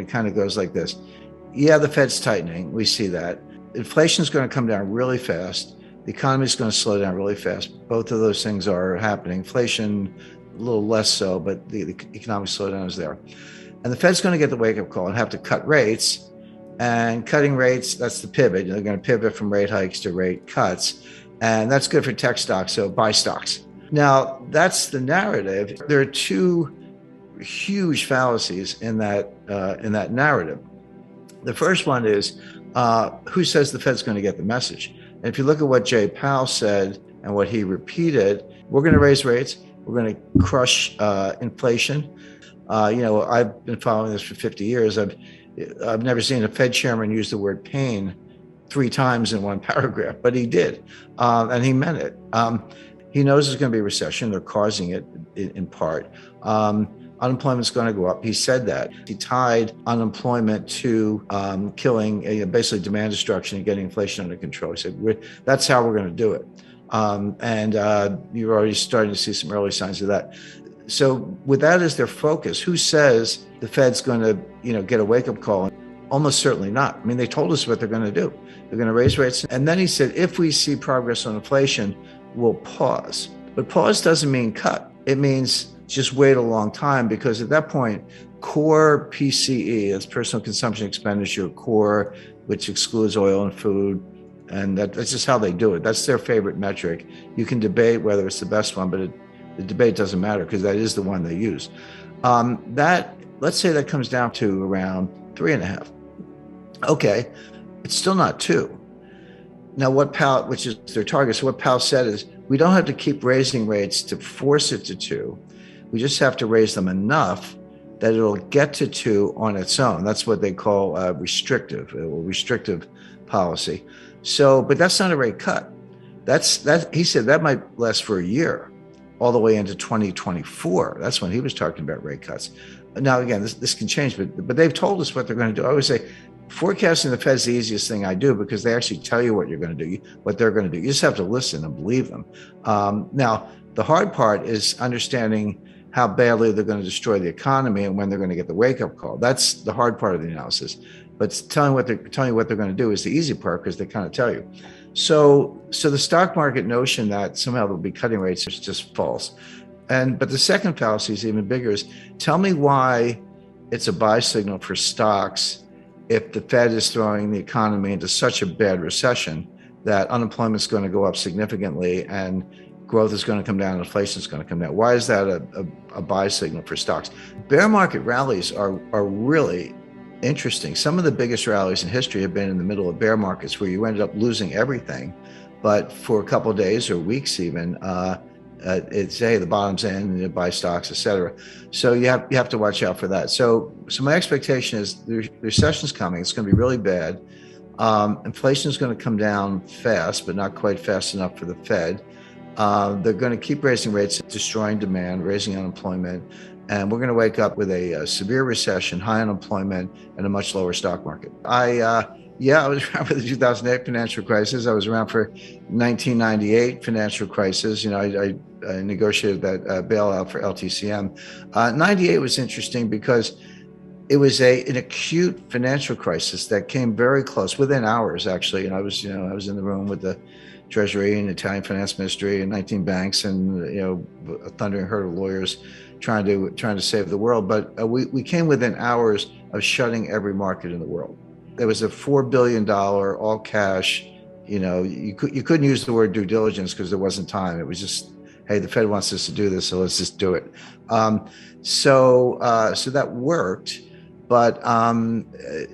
it kind of goes like this. Yeah, the Fed's tightening. We see that. Inflation is going to come down really fast. The economy is going to slow down really fast. Both of those things are happening. Inflation, a little less so, but the economic slowdown is there. And the Fed's going to get the wake-up call and have to cut rates. And cutting rates, that's the pivot. They're going to pivot from rate hikes to rate cuts. And that's good for tech stocks, so buy stocks. Now, that's the narrative. There are two huge fallacies in that narrative. The first one is, who says the Fed's going to get the message? And if you look at what Jay Powell said and what he repeated, we're going to raise rates. We're going to crush inflation. I've been following this for 50 years. I've never seen a Fed chairman use the word pain 3 times in one paragraph, but he did, and he meant it. He knows there's going to be a recession. They're causing it in part. Unemployment's going to go up. He said that. He tied unemployment to killing, basically demand destruction and getting inflation under control. He said, that's how we're going to do it. And you're already starting to see some early signs of that. So with that as their focus, who says the Fed's going to, get a wake-up call? Almost certainly not. I mean, they told us what they're going to do. They're going to raise rates. And then he said, if we see progress on inflation, we'll pause. But pause doesn't mean cut. It means just wait a long time, because at that point, core PCE, that's personal consumption expenditure, core, which excludes oil and food, and that's just how they do it. That's their favorite metric. You can debate whether it's the best one, but the debate doesn't matter because that is the one they use. Let's say that comes down to around 3.5. Okay, it's still not 2. Now, what Powell, which is their target, so what Powell said is, we don't have to keep raising rates to force it to 2. We just have to raise them enough that it'll get to 2 on its own. That's what they call restrictive policy. So, but that's not a rate cut. He said that might last for a year, all the way into 2024. That's when he was talking about rate cuts. Now, again, this can change, but they've told us what they're going to do. I always say, forecasting the Fed's the easiest thing I do, because they actually tell you what you're going to do, what they're going to do. You just have to listen and believe them. Now, the hard part is understanding how badly they're going to destroy the economy and when they're going to get the wake-up call. That's the hard part of the analysis. But telling you what they're going to do is the easy part, because they kind of tell you. So the stock market notion that somehow they'll be cutting rates is just false. But the second fallacy is even bigger. Is tell me why it's a buy signal for stocks if the Fed is throwing the economy into such a bad recession that unemployment is going to go up significantly and growth is going to come down, inflation is going to come down. Why is that a buy signal for stocks? Bear market rallies are really interesting. Some of the biggest rallies in history have been in the middle of bear markets, where you ended up losing everything, but for a couple of days or weeks even, it's the bottom's in, and you buy stocks, et cetera. So you have to watch out for that. So my expectation is the recession's coming. It's going to be really bad. Inflation is going to come down fast, but not quite fast enough for the Fed. They're going to keep raising rates, destroying demand, raising unemployment, and we're going to wake up with a severe recession, high unemployment, and a much lower stock market. I was around for the 2008 financial crisis. I was around for 1998 financial crisis. I negotiated that bailout for LTCM. 98 was interesting because it was an acute financial crisis that came very close, within hours, actually. And I was in the room with the Treasury and Italian Finance Ministry and 19 banks and a thundering herd of lawyers trying to save the world. But we came within hours of shutting every market in the world. There was a $4 billion all cash. You couldn't use the word due diligence because there wasn't time. It was just, hey, the Fed wants us to do this, so let's just do it. So that worked. But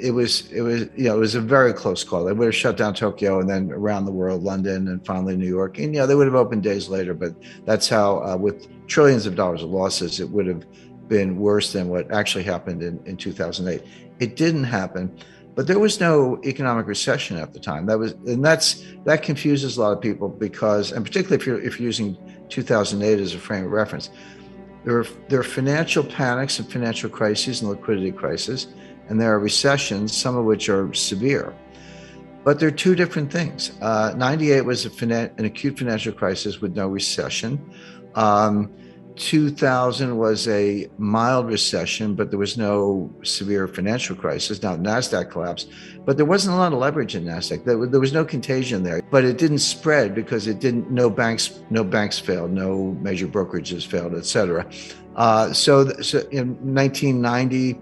it was a very close call. They would have shut down Tokyo and then around the world, London and finally New York. And they would have opened days later. But that's how, with trillions of dollars of losses, it would have been worse than what actually happened in 2008. It didn't happen, but there was no economic recession at the time. That confuses a lot of people because, and particularly if you're using 2008 as a frame of reference. There are financial panics and financial crises and liquidity crises, and there are recessions, some of which are severe. But they're two different things. 98 was an acute financial crisis with no recession. 2000 was a mild recession, but there was no severe financial crisis. Now, NASDAQ collapsed, but there wasn't a lot of leverage in NASDAQ. There was no contagion there, but it didn't spread because no banks failed, no major brokerages failed, et cetera. So in 1990,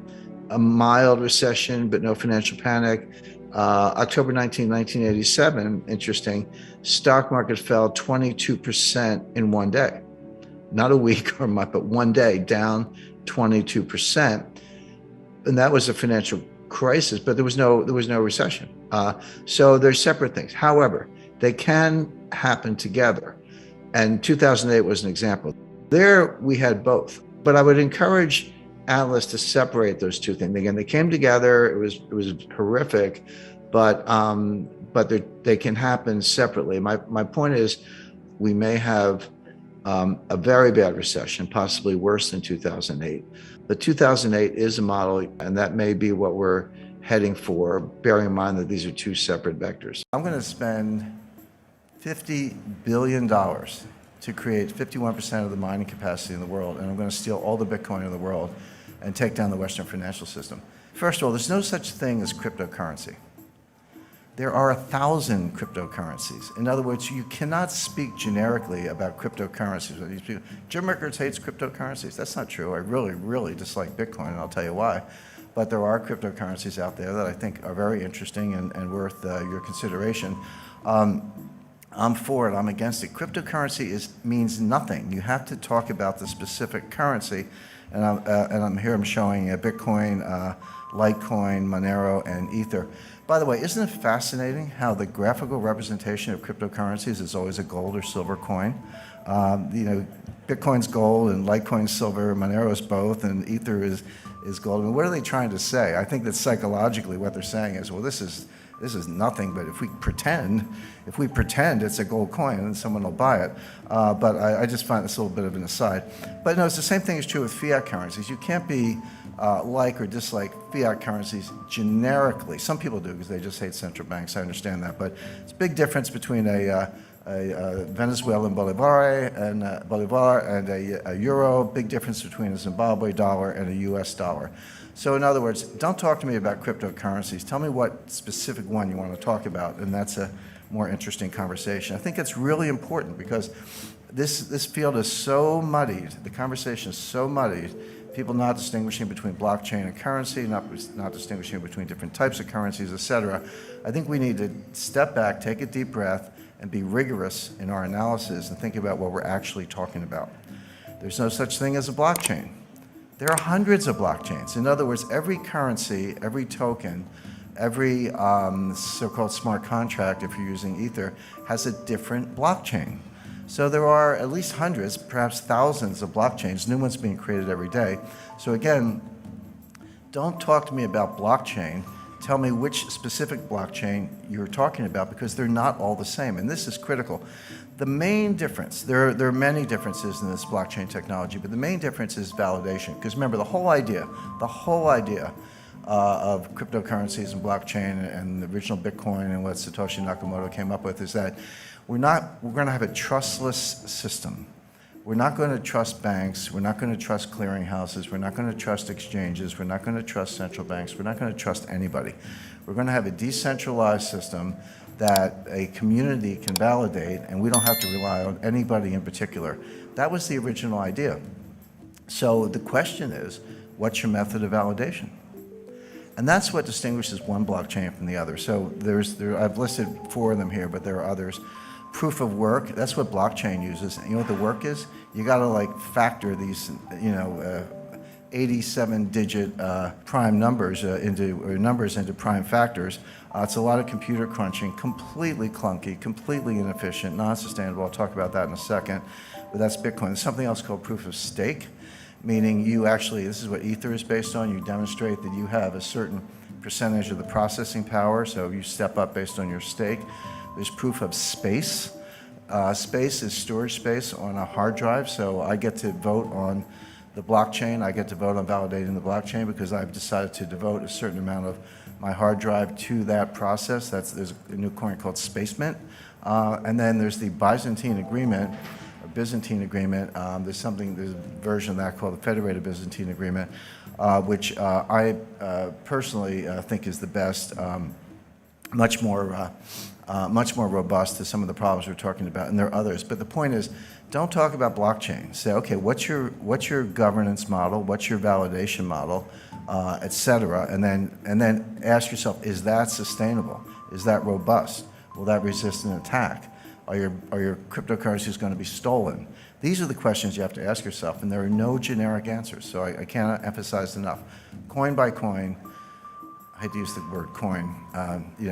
a mild recession, but no financial panic. October 19, 1987, interesting, stock market fell 22% in one day. Not a week or a month, but one day, down 22%. And that was a financial crisis, but there was no recession. So they're separate things. However, they can happen together. And 2008 was an example. There we had both. But I would encourage analysts to separate those two things. Again, they came together. It was horrific, but they can happen separately. My point is, we may have a very bad recession, possibly worse than 2008. But 2008 is a model, and that may be what we're heading for, bearing in mind that these are two separate vectors. I'm going to spend $50 billion to create 51% of the mining capacity in the world, and I'm going to steal all the Bitcoin in the world and take down the Western financial system. First of all, there's no such thing as cryptocurrency. There are 1,000 cryptocurrencies. In other words, you cannot speak generically about cryptocurrencies. Jim Rickards hates cryptocurrencies. That's not true. I really, really dislike Bitcoin, and I'll tell you why. But there are cryptocurrencies out there that I think are very interesting and worth your consideration. I'm for it. I'm against it. Cryptocurrency means nothing. You have to talk about the specific currency. And I'm showing Bitcoin, Litecoin, Monero, and Ether. By the way, isn't it fascinating how the graphical representation of cryptocurrencies is always a gold or silver coin? Bitcoin's gold and Litecoin's silver, Monero's both, and Ether is gold. I mean, what are they trying to say? I think that psychologically what they're saying is, well, this is nothing, but if we pretend it's a gold coin, then someone will buy it. But I just find this a little bit of an aside. But no, it's the same thing is true with fiat currencies. You can't be like or dislike fiat currencies generically. Some people do because they just hate central banks. I understand that. But it's a big difference between a Venezuelan bolivar and a euro. Big difference between a Zimbabwe dollar and a US dollar. So in other words, don't talk to me about cryptocurrencies. Tell me what specific one you want to talk about, and that's a more interesting conversation. I think it's really important because this field is so muddied, the conversation is so muddied, people not distinguishing between blockchain and currency, not distinguishing between different types of currencies, et cetera. I think we need to step back, take a deep breath, and be rigorous in our analysis and think about what we're actually talking about. There's no such thing as a blockchain. There are hundreds of blockchains. In other words, every currency, every token, every so-called smart contract, if you're using Ether, has a different blockchain. So there are at least hundreds, perhaps thousands of blockchains, new ones being created every day. So again, don't talk to me about blockchain. Tell me which specific blockchain you're talking about, because they're not all the same, and this is critical. The main difference, there are many differences in this blockchain technology, but the main difference is validation. Because remember, the whole idea of cryptocurrencies and blockchain and the original Bitcoin and what Satoshi Nakamoto came up with is that we're going to have a trustless system. We're not going to trust banks. We're not going to trust clearinghouses. We're not going to trust exchanges. We're not going to trust central banks. We're not going to trust anybody. We're going to have a decentralized system that a community can validate, and we don't have to rely on anybody in particular. That was the original idea. So the question is, what's your method of validation? And that's what distinguishes one blockchain from the other. So I've listed 4 of them here, but there are others. Proof of work, that's what blockchain uses. And you know what the work is? You gotta factor these, 87-digit prime numbers into prime factors. It's a lot of computer crunching, completely clunky, completely inefficient, non-sustainable. I'll talk about that in a second, but that's Bitcoin. There's something else called proof of stake, meaning this is what Ether is based on. You demonstrate that you have a certain percentage of the processing power, so you step up based on your stake. There's proof of space. Space is storage space on a hard drive, so I get to vote on the blockchain. I get to vote on validating the blockchain because I've decided to devote a certain amount of my hard drive to that process. There's a new coin called Space Mint. And then there's the Byzantine Agreement, Byzantine agreement. There's a version of that called the Federated Byzantine Agreement, which I personally think is the best, much more robust to some of the problems we're talking about, and there are others. But the point is, don't talk about blockchain. Say, okay, what's your governance model? What's your validation model, et cetera? And then ask yourself, is that sustainable? Is that robust? Will that resist an attack? Are your cryptocurrencies going to be stolen? These are the questions you have to ask yourself, and there are no generic answers. So I cannot emphasize enough. Coin by coin, I hate to use the word coin,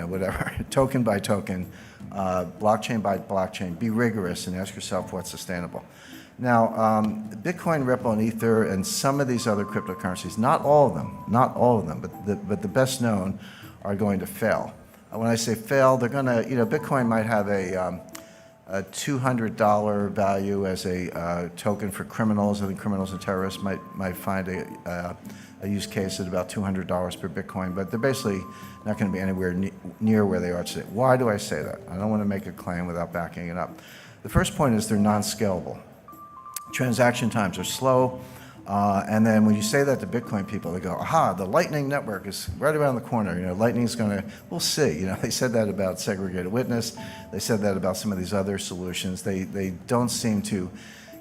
whatever, token by token, blockchain by blockchain, be rigorous and ask yourself what's sustainable. Now, Bitcoin, Ripple, and Ether, and some of these other cryptocurrencies, not all of them, but the best known are going to fail. When I say fail, they're going to, Bitcoin might have a $200 value as a token for criminals. I think criminals and terrorists might find a use case at about $200 per Bitcoin, but they're basically not going to be anywhere near where they are today. Why do I say that? I don't want to make a claim without backing it up. The first point is they're non-scalable. Transaction times are slow. And then when you say that to Bitcoin people, they go, aha, the Lightning Network is right around the corner. Lightning's going to, we'll see. They said that about segregated witness. They said that about some of these other solutions. They don't seem to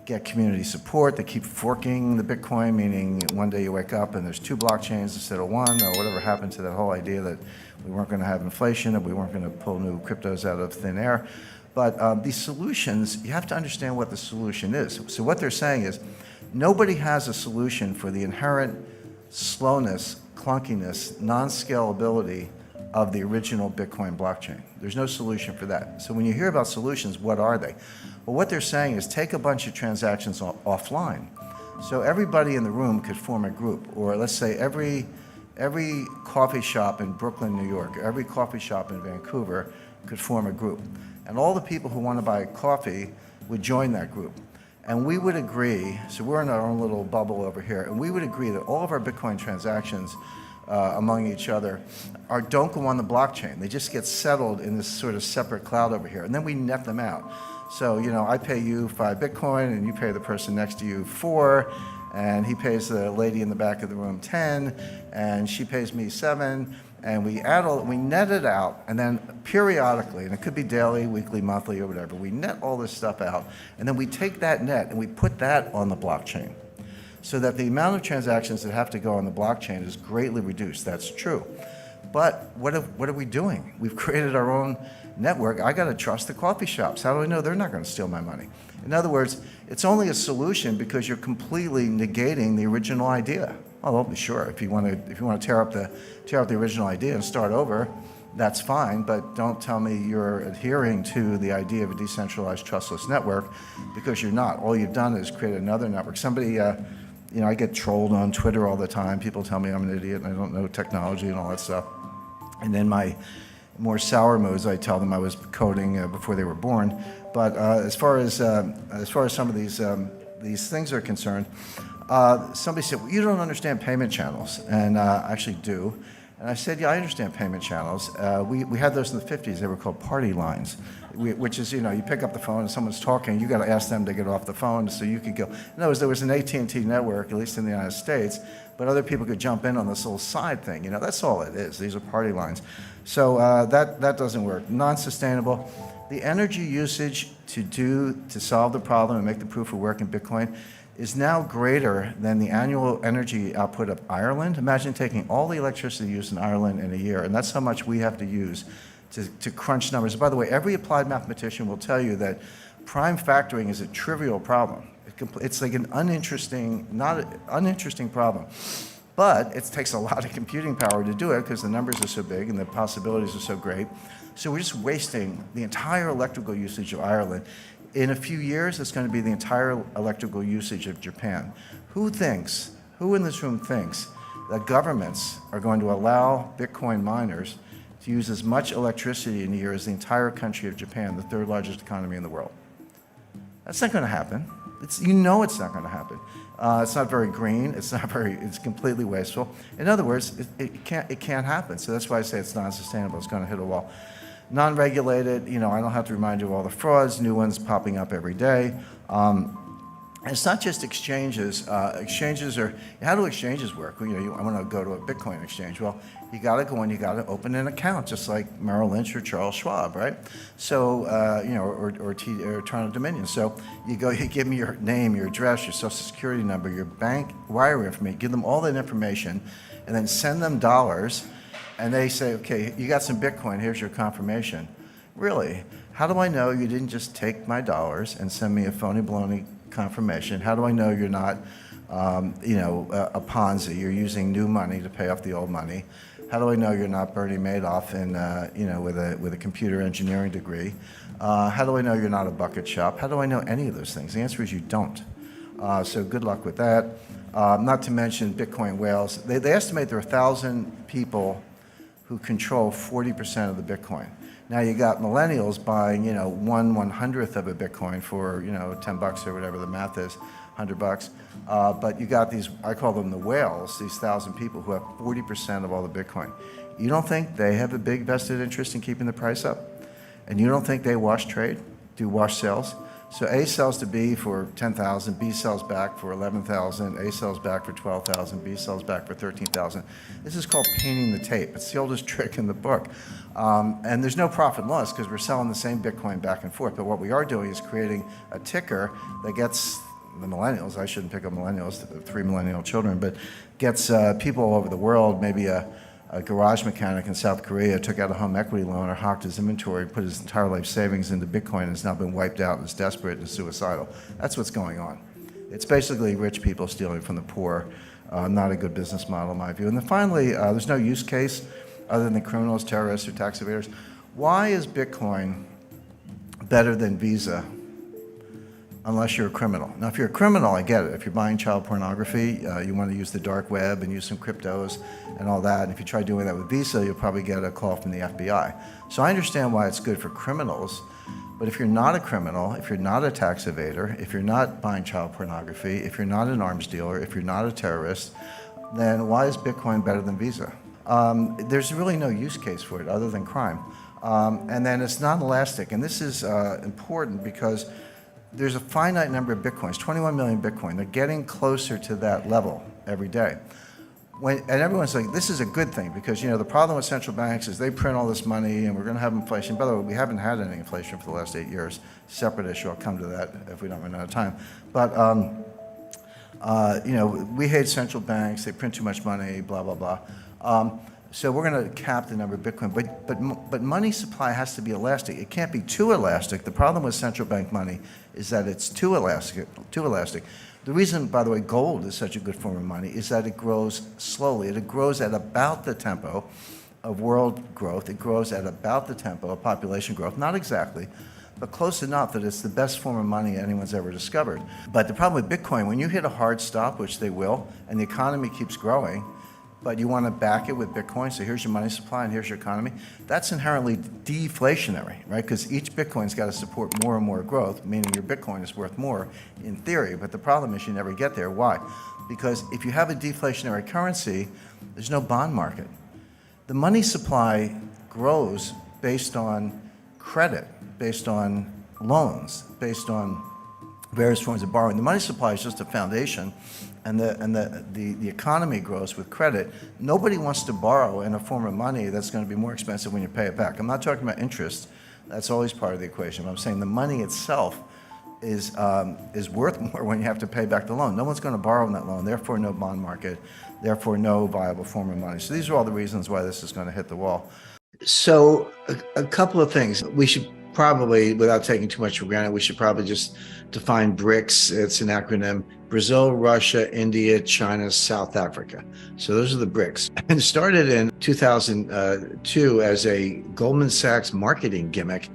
get community support. They keep forking the Bitcoin, meaning one day you wake up and there's 2 blockchains instead of 1, or whatever happened to that whole idea that we weren't going to have inflation and we weren't going to pull new cryptos out of thin air. But these solutions, you have to understand what the solution is. So what they're saying is, nobody has a solution for the inherent slowness, clunkiness, non-scalability of the original Bitcoin blockchain. There's no solution for that. So when you hear about solutions, what are they? Well, what they're saying is take a bunch of transactions offline. So everybody in the room could form a group, or let's say every coffee shop in Brooklyn, New York, every coffee shop in Vancouver could form a group. And all the people who want to buy coffee would join that group. And we would agree, so we're in our own little bubble over here, and we would agree that all of our Bitcoin transactions among each other don't go on the blockchain. They just get settled in this sort of separate cloud over here, and then we net them out. So, I pay you 5 Bitcoin, and you pay the person next to you 4, and he pays the lady in the back of the room 10, and she pays me 7, and we net it out, and then periodically, and it could be daily, weekly, monthly, or whatever, we net all this stuff out, and then we take that net and we put that on the blockchain, so that the amount of transactions that have to go on the blockchain is greatly reduced. That's true. But what are we doing? We've created our own network. I got to trust the coffee shops. How do I know they're not going to steal my money? In other words, it's only a solution because you're completely negating the original idea. Oh, well, sure. If you want to tear up the original idea and start over, that's fine. But don't tell me you're adhering to the idea of a decentralized, trustless network, because you're not. All you've done is create another network. Somebody, I get trolled on Twitter all the time. People tell me I'm an idiot and I don't know technology and all that stuff. And then my more sour moods, I tell them I was coding before they were born. But as far as some of these things are concerned, somebody said, well, you don't understand payment channels, and I actually do. And I said, yeah, I understand payment channels. We had those in the 50s. They were called party lines, which is, you pick up the phone and someone's talking, you got to ask them to get off the phone so you could go. In other words, there was an AT&T network, at least in the United States, but other people could jump in on this little side thing. That's all it is. These are party lines. So that doesn't work. Non-sustainable. The energy usage to solve the problem and make the proof of work in Bitcoin is now greater than the annual energy output of Ireland. Imagine taking all the electricity used in Ireland in a year, and that's how much we have to use to crunch numbers. By the way, every applied mathematician will tell you that prime factoring is a trivial problem. It's like an uninteresting problem. But it takes a lot of computing power to do it because the numbers are so big and the possibilities are so great. So we're just wasting the entire electrical usage of Ireland. In a few years, it's going to be the entire electrical usage of Japan. Who in this room thinks that governments are going to allow Bitcoin miners to use as much electricity in a year as the entire country of Japan, the 3rd largest economy in the world? That's not going to happen. It's not going to happen. It's not very green. It's completely wasteful. In other words, it can't happen. So that's why I say it's non-sustainable. It's going to hit a wall. Non-regulated, I don't have to remind you of all the frauds, new ones popping up every day. It's not just exchanges. Exchanges are, how do exchanges work? I want to go to a Bitcoin exchange. Well, you got to go in, you got to open an account, just like Merrill Lynch or Charles Schwab, right? So, or Toronto Dominion. So you go, you give me your name, your address, your social security number, your bank wire information, give them all that information, and then send them dollars, and they say, okay, you got some Bitcoin, here's your confirmation. Really? How do I know you didn't just take my dollars and send me a phony baloney confirmation? How do I know you're not, a Ponzi? You're using new money to pay off the old money. How do I know you're not Bernie Madoff with a computer engineering degree? How do I know you're not a bucket shop? How do I know any of those things? The answer is you don't. So good luck with that. Not to mention Bitcoin whales. They estimate there are 1,000 people who control 40% of the Bitcoin. Now you got millennials buying, 1/100th of a Bitcoin for, $10 or whatever the math is, $100. But you got these, I call them the whales, these 1,000 people who have 40% of all the Bitcoin. You don't think they have a big vested interest in keeping the price up? And you don't think they wash trade, do wash sales? So A sells to B for 10,000, B sells back for 11,000, A sells back for 12,000, B sells back for 13,000. This is called painting the tape. It's the oldest trick in the book. And there's no profit and loss because we're selling the same Bitcoin back and forth. But what we are doing is creating a ticker that gets the millennials, I shouldn't pick up millennials, the 3 millennial children, but gets people all over the world, maybe a garage mechanic in South Korea took out a home equity loan or hawked his inventory, put his entire life savings into Bitcoin and has now been wiped out and is desperate and suicidal. That's what's going on. It's basically rich people stealing from the poor. Not a good business model in my view. And then finally, there's no use case other than criminals, terrorists, or tax evaders. Why is Bitcoin better than Visa unless you're a criminal? Now, if you're a criminal, I get it. If you're buying child pornography, you want to use the dark web and use some cryptos and all that. And if you try doing that with Visa, you'll probably get a call from the FBI. So I understand why it's good for criminals. But if you're not a criminal, if you're not a tax evader, if you're not buying child pornography, if you're not an arms dealer, if you're not a terrorist, then why is Bitcoin better than Visa? There's really no use case for it other than crime. And then it's non-elastic. And this is important because there's a finite number of Bitcoins, 21 million Bitcoin. They're getting closer to that level every day. And everyone's like, this is a good thing because, the problem with central banks is they print all this money and we're going to have inflation. By the way, we haven't had any inflation for the last 8 years. Separate issue. I'll come to that if we don't run out of time. But, we hate central banks. They print too much money, blah, blah, blah. So we're going to cap the number of Bitcoin, but money supply has to be elastic. It can't be too elastic. The problem with central bank money is that it's too elastic. The reason, by the way, gold is such a good form of money is that it grows slowly. It grows at about the tempo of world growth. It grows at about the tempo of population growth, not exactly, but close enough that it's the best form of money anyone's ever discovered. But the problem with Bitcoin, when you hit a hard stop, which they will, and the economy keeps growing, but you want to back it with Bitcoin, so here's your money supply and here's your economy, that's inherently deflationary, right? Because each Bitcoin's got to support more and more growth, meaning your Bitcoin is worth more in theory, but the problem is you never get there. Why? Because if you have a deflationary currency, there's no bond market. The money supply grows based on credit, based on loans, based on various forms of borrowing. The money supply is just a foundation, and the economy grows with credit. Nobody wants to borrow in a form of money that's going to be more expensive when you pay it back. I'm not talking about interest. That's always part of the equation. I'm saying the money itself is worth more when you have to pay back the loan. No one's going to borrow on that loan, therefore no bond market, therefore no viable form of money. So these are all the reasons why this is going to hit the wall. So a couple of things. We should probably, without taking too much for granted, we should probably just define BRICS. It's an acronym: Brazil, Russia, India, China, South Africa. So those are the BRICS. And it started in 2002 as a Goldman Sachs marketing gimmick.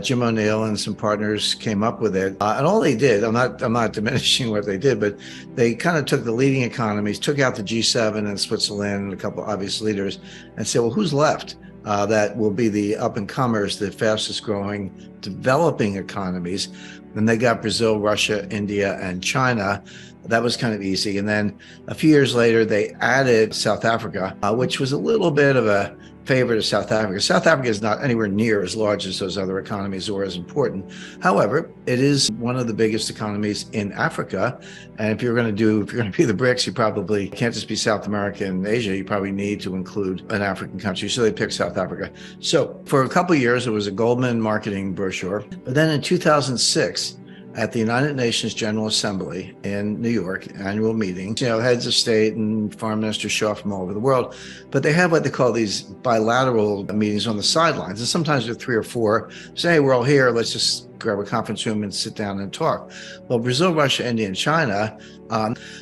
Jim O'Neill and some partners came up with it. And all they did, I'm not diminishing what they did, but they kind of took the leading economies, took out the G7 and Switzerland and a couple obvious leaders, and said, well, who's left? That will be the up-and-comers, the fastest-growing developing economies. Then they got Brazil, Russia, India, and China. That was kind of easy. And then a few years later, they added South Africa, which was a little bit of a favor to South Africa. South Africa is not anywhere near as large as those other economies or as important. However, it is one of the biggest economies in Africa. And if you're going to be the BRICS, you probably can't just be South America and Asia. You probably need to include an African country. So they picked South Africa. So for a couple of years, it was a Goldman marketing brochure. But then in 2006, at the United Nations General Assembly in New York, annual meeting, heads of state and foreign ministers show up from all over the world, but they have what they call these bilateral meetings on the sidelines. And sometimes there are 3 or 4, say, hey, we're all here, let's just grab a conference room and sit down and talk. Well, Brazil, Russia, India, and China,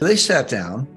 they sat down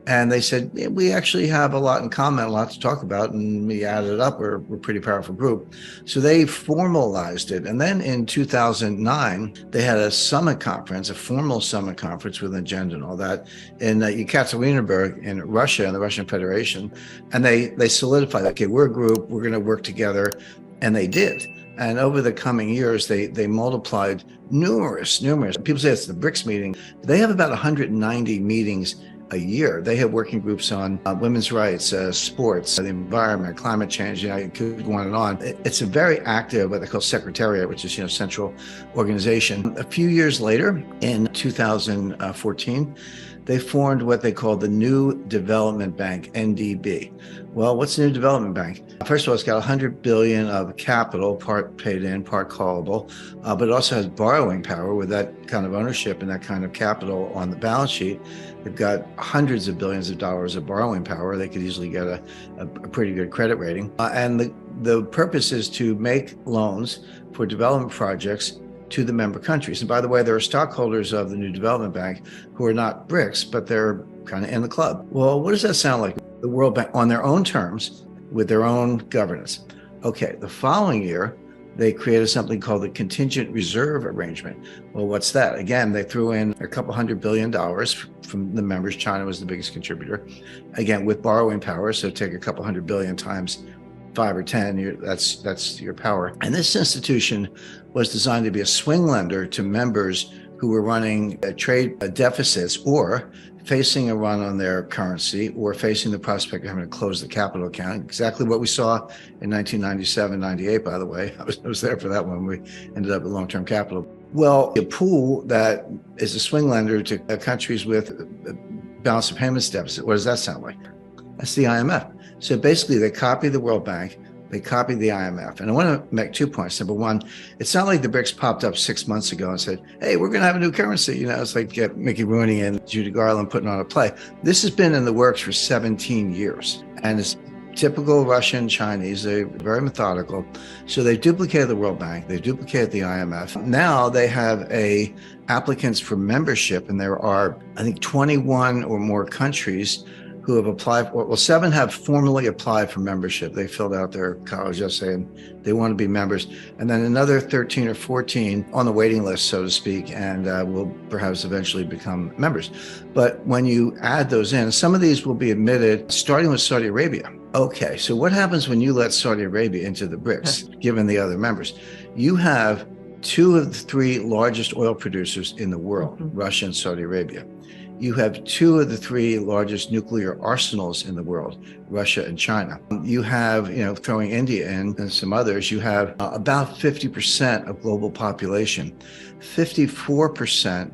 and they said, yeah, we actually have a lot in common, a lot to talk about. And we added it up. We're a pretty powerful group. So they formalized it. And then in 2009, they had a summit conference, a formal summit conference with an agenda and all that in Yekaterinburg in Russia, in the Russian Federation. And they solidified, okay, we're a group, we're going to work together. And they did. And over the coming years, they multiplied numerous. People say it's the BRICS meeting. They have about 190 meetings a year. They have working groups on women's rights, sports, the environment, climate change. It could go on and on. It's a very active, what they call secretariat, which is central organization. A few years later, in 2014, they formed what they call the New Development Bank, NDB. Well, what's the New Development Bank? First of all, it's got $100 billion of capital, part paid in, part callable, but it also has borrowing power with that kind of ownership and that kind of capital on the balance sheet. They've got hundreds of billions of dollars of borrowing power. They could easily get a pretty good credit rating. And the purpose is to make loans for development projects to the member countries. And by the way, there are stockholders of the New Development Bank who are not BRICS, but they're kind of in the club. Well, what does that sound like? The World Bank on their own terms with their own governance. Okay, the following year, they created something called the Contingent Reserve Arrangement. Well, what's that? Again, they threw in a couple $100 billion from the members. China was the biggest contributor. Again, with borrowing power, so take a couple $100 billion times 5 or 10, that's your power. And this institution was designed to be a swing lender to members who were running trade deficits or facing a run on their currency or facing the prospect of having to close the capital account. Exactly what we saw in 1997, 98, by the way. I was there for that one. We ended up with long-term capital. Well, a pool that is a swing lender to countries with a balance of payments deficit. What does that sound like? That's the IMF. So basically, they copied the World Bank, they copied the IMF. And I want to make 2 points. Number one, it's not like the BRICS popped up 6 months ago and said, hey, we're going to have a new currency. It's like Mickey Rooney and Judy Garland putting on a play. This has been in the works for 17 years. And it's typical Russian, Chinese. They're very methodical. So they duplicated the World Bank. They duplicated the IMF. Now they have applicants for membership. And there are, I think, 21 or more countries who have applied. Well, 7 have formally applied for membership. They filled out their college essay and they want to be members. And then another 13 or 14 on the waiting list, so to speak, and will perhaps eventually become members. But when you add those in, some of these will be admitted, starting with Saudi Arabia. Okay, so what happens when you let Saudi Arabia into the BRICS, given the other members? You have 2 of the 3 largest oil producers in the world, Russia and Saudi Arabia. You have 2 of the 3 largest nuclear arsenals in the world, Russia and China. You have, throwing India in and some others, you have about 50% of global population, 54%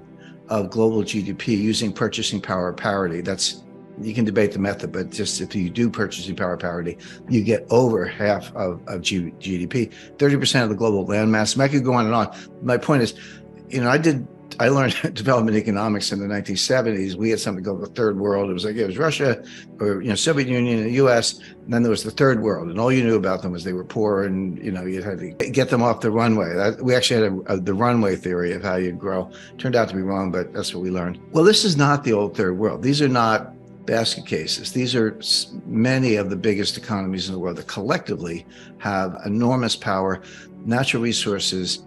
of global GDP using purchasing power parity. You can debate the method, but just if you do purchasing power parity, you get over half of GDP, 30% of the global landmass. I could go on and on. My point is, I learned development economics in the 1970s. We had something called the third world. It was Russia or Soviet Union and the US. And then there was the third world. And all you knew about them was they were poor and, you had to get them off the runway. We actually had the runway theory of how you grow. Turned out to be wrong, but that's what we learned. Well, this is not the old third world. These are not basket cases. These are many of the biggest economies in the world that collectively have enormous power, natural resources,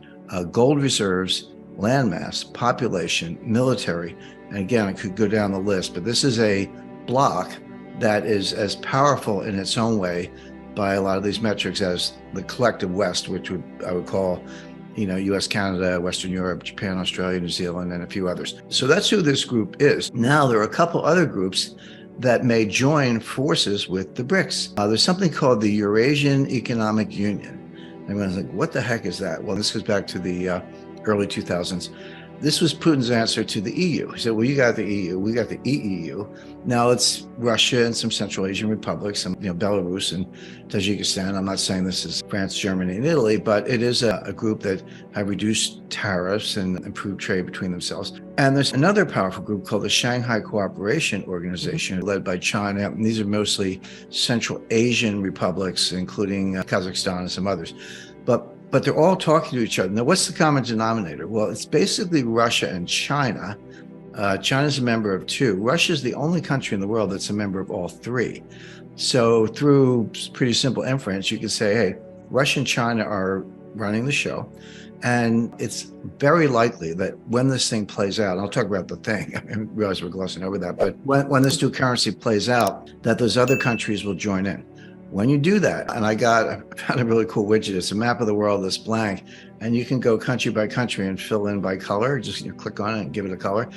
gold reserves, landmass, population, military, and again, I could go down the list, but this is a bloc that is as powerful in its own way by a lot of these metrics as the collective West, which I would call, US, Canada, Western Europe, Japan, Australia, New Zealand, and a few others. So that's who this group is. Now, there are a couple other groups that may join forces with the BRICS. There's something called the Eurasian Economic Union. Everyone's like, what the heck is that? Well, this goes back to the early 2000s. This was Putin's answer to the EU. He said, well, you got the EU, we got the EEU. Now it's Russia and some Central Asian republics, some, Belarus and Tajikistan. I'm not saying this is France, Germany, and Italy, but it is a group that have reduced tariffs and improved trade between themselves. And there's another powerful group called the Shanghai Cooperation Organization, led by China. And these are mostly Central Asian republics, including Kazakhstan and some others. But they're all talking to each other. Now, what's the common denominator? Well, it's basically Russia and China. China's a member of two. Russia is the only country in the world that's a member of all three. So through pretty simple inference, you can say, hey, Russia and China are running the show. And it's very likely that when this thing plays out, and I'll talk about the thing, I realize we're glossing over that, but when this new currency plays out, that those other countries will join in. When you do that, and I found a really cool widget. It's a map of the world that's blank, and you can go country by country and fill in by color. Just click on it and give it a color.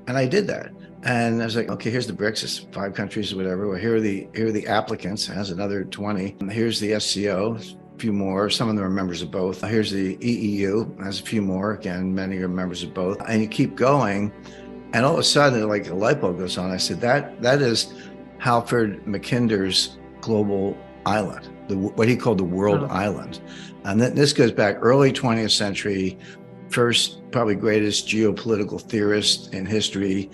And I did that. And I was like, okay, here's the BRICS, it's 5 countries or whatever. Well, here are the applicants, it has another 20. And here's the SCO, a few more. Some of them are members of both. Here's the EEU, has a few more. Again, many are members of both. And you keep going, and all of a sudden, like a light bulb goes on. I said, that is Halford Mackinder's global island, what he called the world island. And this goes back early 20th century, first, probably greatest geopolitical theorist in history.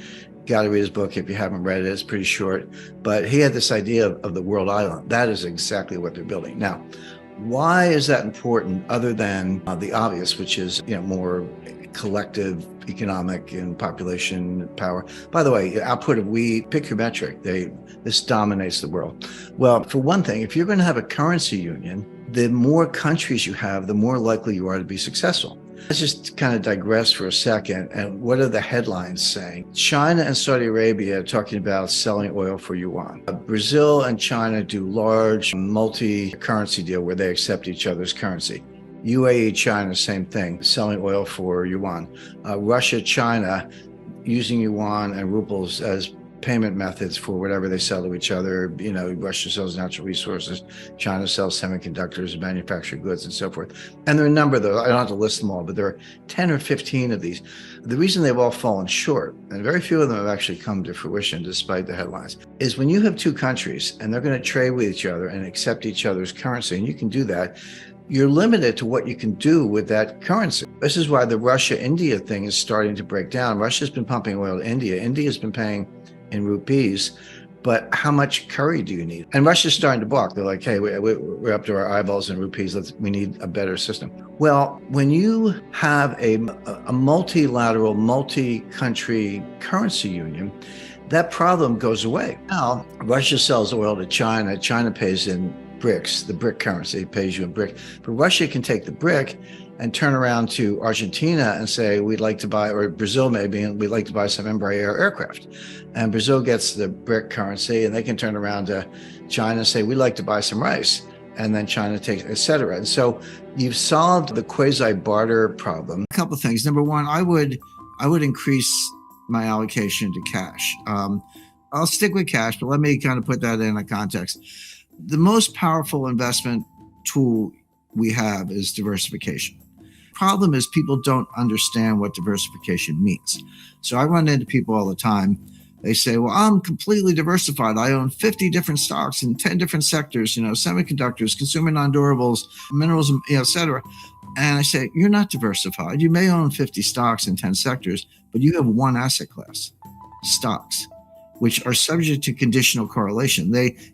Got to read his book if you haven't read it. It's pretty short. But he had this idea of the world island. That is exactly what they're building. Now, why is that important other than the obvious, which is more collective economic and population power? By the way, output of wheat, pick your metric. This dominates the world. Well, for one thing, if you're going to have a currency union, the more countries you have, the more likely you are to be successful. Let's just kind of digress for a second. And what are the headlines saying? China and Saudi Arabia are talking about selling oil for yuan. Brazil and China do large multi-currency deal where they accept each other's currency. UAE, China, same thing, selling oil for yuan. Russia, China, using yuan and rubles as payment methods for whatever they sell to each other. Russia sells natural resources, China sells semiconductors, manufactured goods, and so forth. And there are a number of those. I don't have to list them all, but there are 10 or 15 of these. The reason they've all fallen short, and very few of them have actually come to fruition despite the headlines, is when you have two countries and they're going to trade with each other and accept each other's currency, and you can do that, you're limited to what you can do with that currency. This is why the Russia-India thing is starting to break down. Russia's been pumping oil to India. India's been paying in rupees, but how much curry do you need? And Russia's starting to balk. They're like, hey, we're up to our eyeballs in rupees. We need a better system. Well, when you have a multilateral, multi-country currency union, that problem goes away. Now, Russia sells oil to China. China pays in BRICS, the BRIC currency, pays you in BRIC. But Russia can take the BRIC and turn around to Argentina and say, we'd like to buy, or Brazil maybe, and we'd like to buy some Embraer aircraft. And Brazil gets the BRIC currency, and they can turn around to China and say, we'd like to buy some rice. And then China takes, et cetera. And so you've solved the quasi-barter problem. A couple of things. Number one, I would increase my allocation to cash. I'll stick with cash, but let me kind of put that in a context. The most powerful investment tool we have is diversification. Problem is people don't understand what diversification means. So I run into people all the time. They say, well, I'm completely diversified. I own 50 different stocks in 10 different sectors, semiconductors, consumer non-durables, minerals, et cetera. And I say, you're not diversified. You may own 50 stocks in 10 sectors, but you have one asset class, stocks, which are subject to conditional correlation.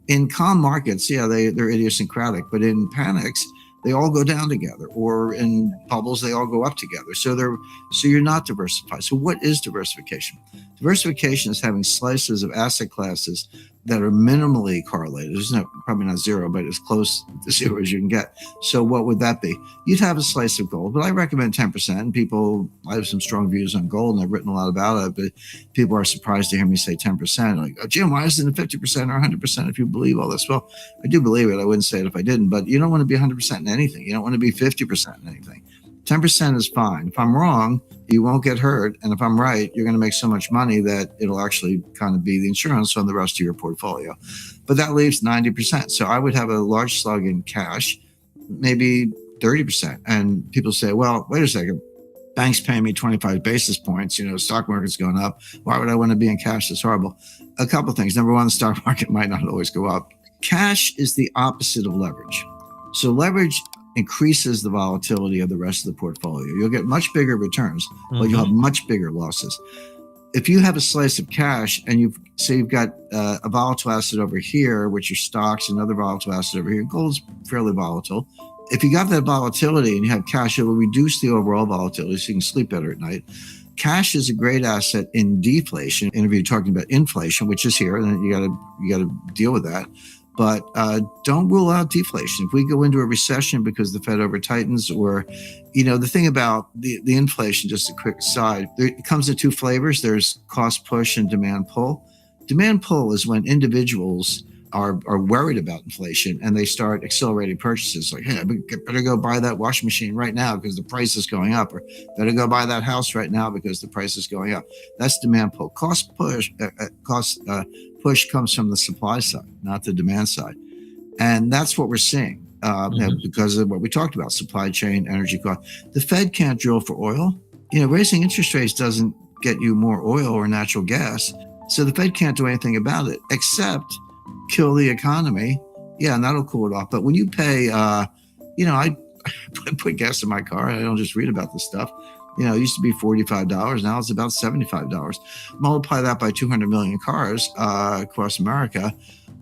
In calm markets, they're idiosyncratic, but in panics, they all go down together, or in bubbles, they all go up together. So you're not diversified. So what is diversification? Diversification is having slices of asset classes that are minimally correlated. There's probably not zero, but as close to zero as you can get. So what would that be? You'd have a slice of gold, but I recommend 10%. I have some strong views on gold, and I've written a lot about it, but people are surprised to hear me say 10%. Like, oh, Jim, why isn't it 50% or 100% if you believe all this? Well, I do believe it. I wouldn't say it if I didn't, but you don't want to be 100% in anything. You don't want to be 50% in anything. 10% is fine. If I'm wrong, you won't get hurt. And if I'm right, you're going to make so much money that it'll actually kind of be the insurance on the rest of your portfolio. But that leaves 90%. So I would have a large slug in cash, maybe 30%. And people say, well, wait a second. Banks pay me 25 basis points. Stock market's going up. Why would I want to be in cash? That's horrible. A couple of things. Number one, the stock market might not always go up. Cash is the opposite of leverage. So leverage increases the volatility of the rest of the portfolio. You'll get much bigger returns, but you'll have much bigger losses. If you have a slice of cash and you've got a volatile asset over here, which are stocks, and other volatile asset over here, gold's fairly volatile. If you got that volatility and you have cash, it will reduce the overall volatility so you can sleep better at night. Cash is a great asset in deflation. And if you're talking about inflation, which is here, then you got to deal with that. But don't rule out deflation. If we go into a recession because the Fed over tightens, or, the thing about the inflation, just a quick aside, it comes in two flavors. There's cost push and demand pull. Demand pull is when individuals are worried about inflation and they start accelerating purchases, like, hey, I better go buy that washing machine right now because the price is going up, or better go buy that house right now because the price is going up. That's demand pull. Cost push comes from the supply side, not the demand side. And that's what we're seeing because of what we talked about, supply chain, energy cost. The Fed can't drill for oil. Raising interest rates doesn't get you more oil or natural gas. So the Fed can't do anything about it except kill the economy. Yeah, and that'll cool it off. But when you pay, I put gas in my car. I don't just read about this stuff. It used to be $45. Now it's about $75. Multiply that by 200 million cars across America.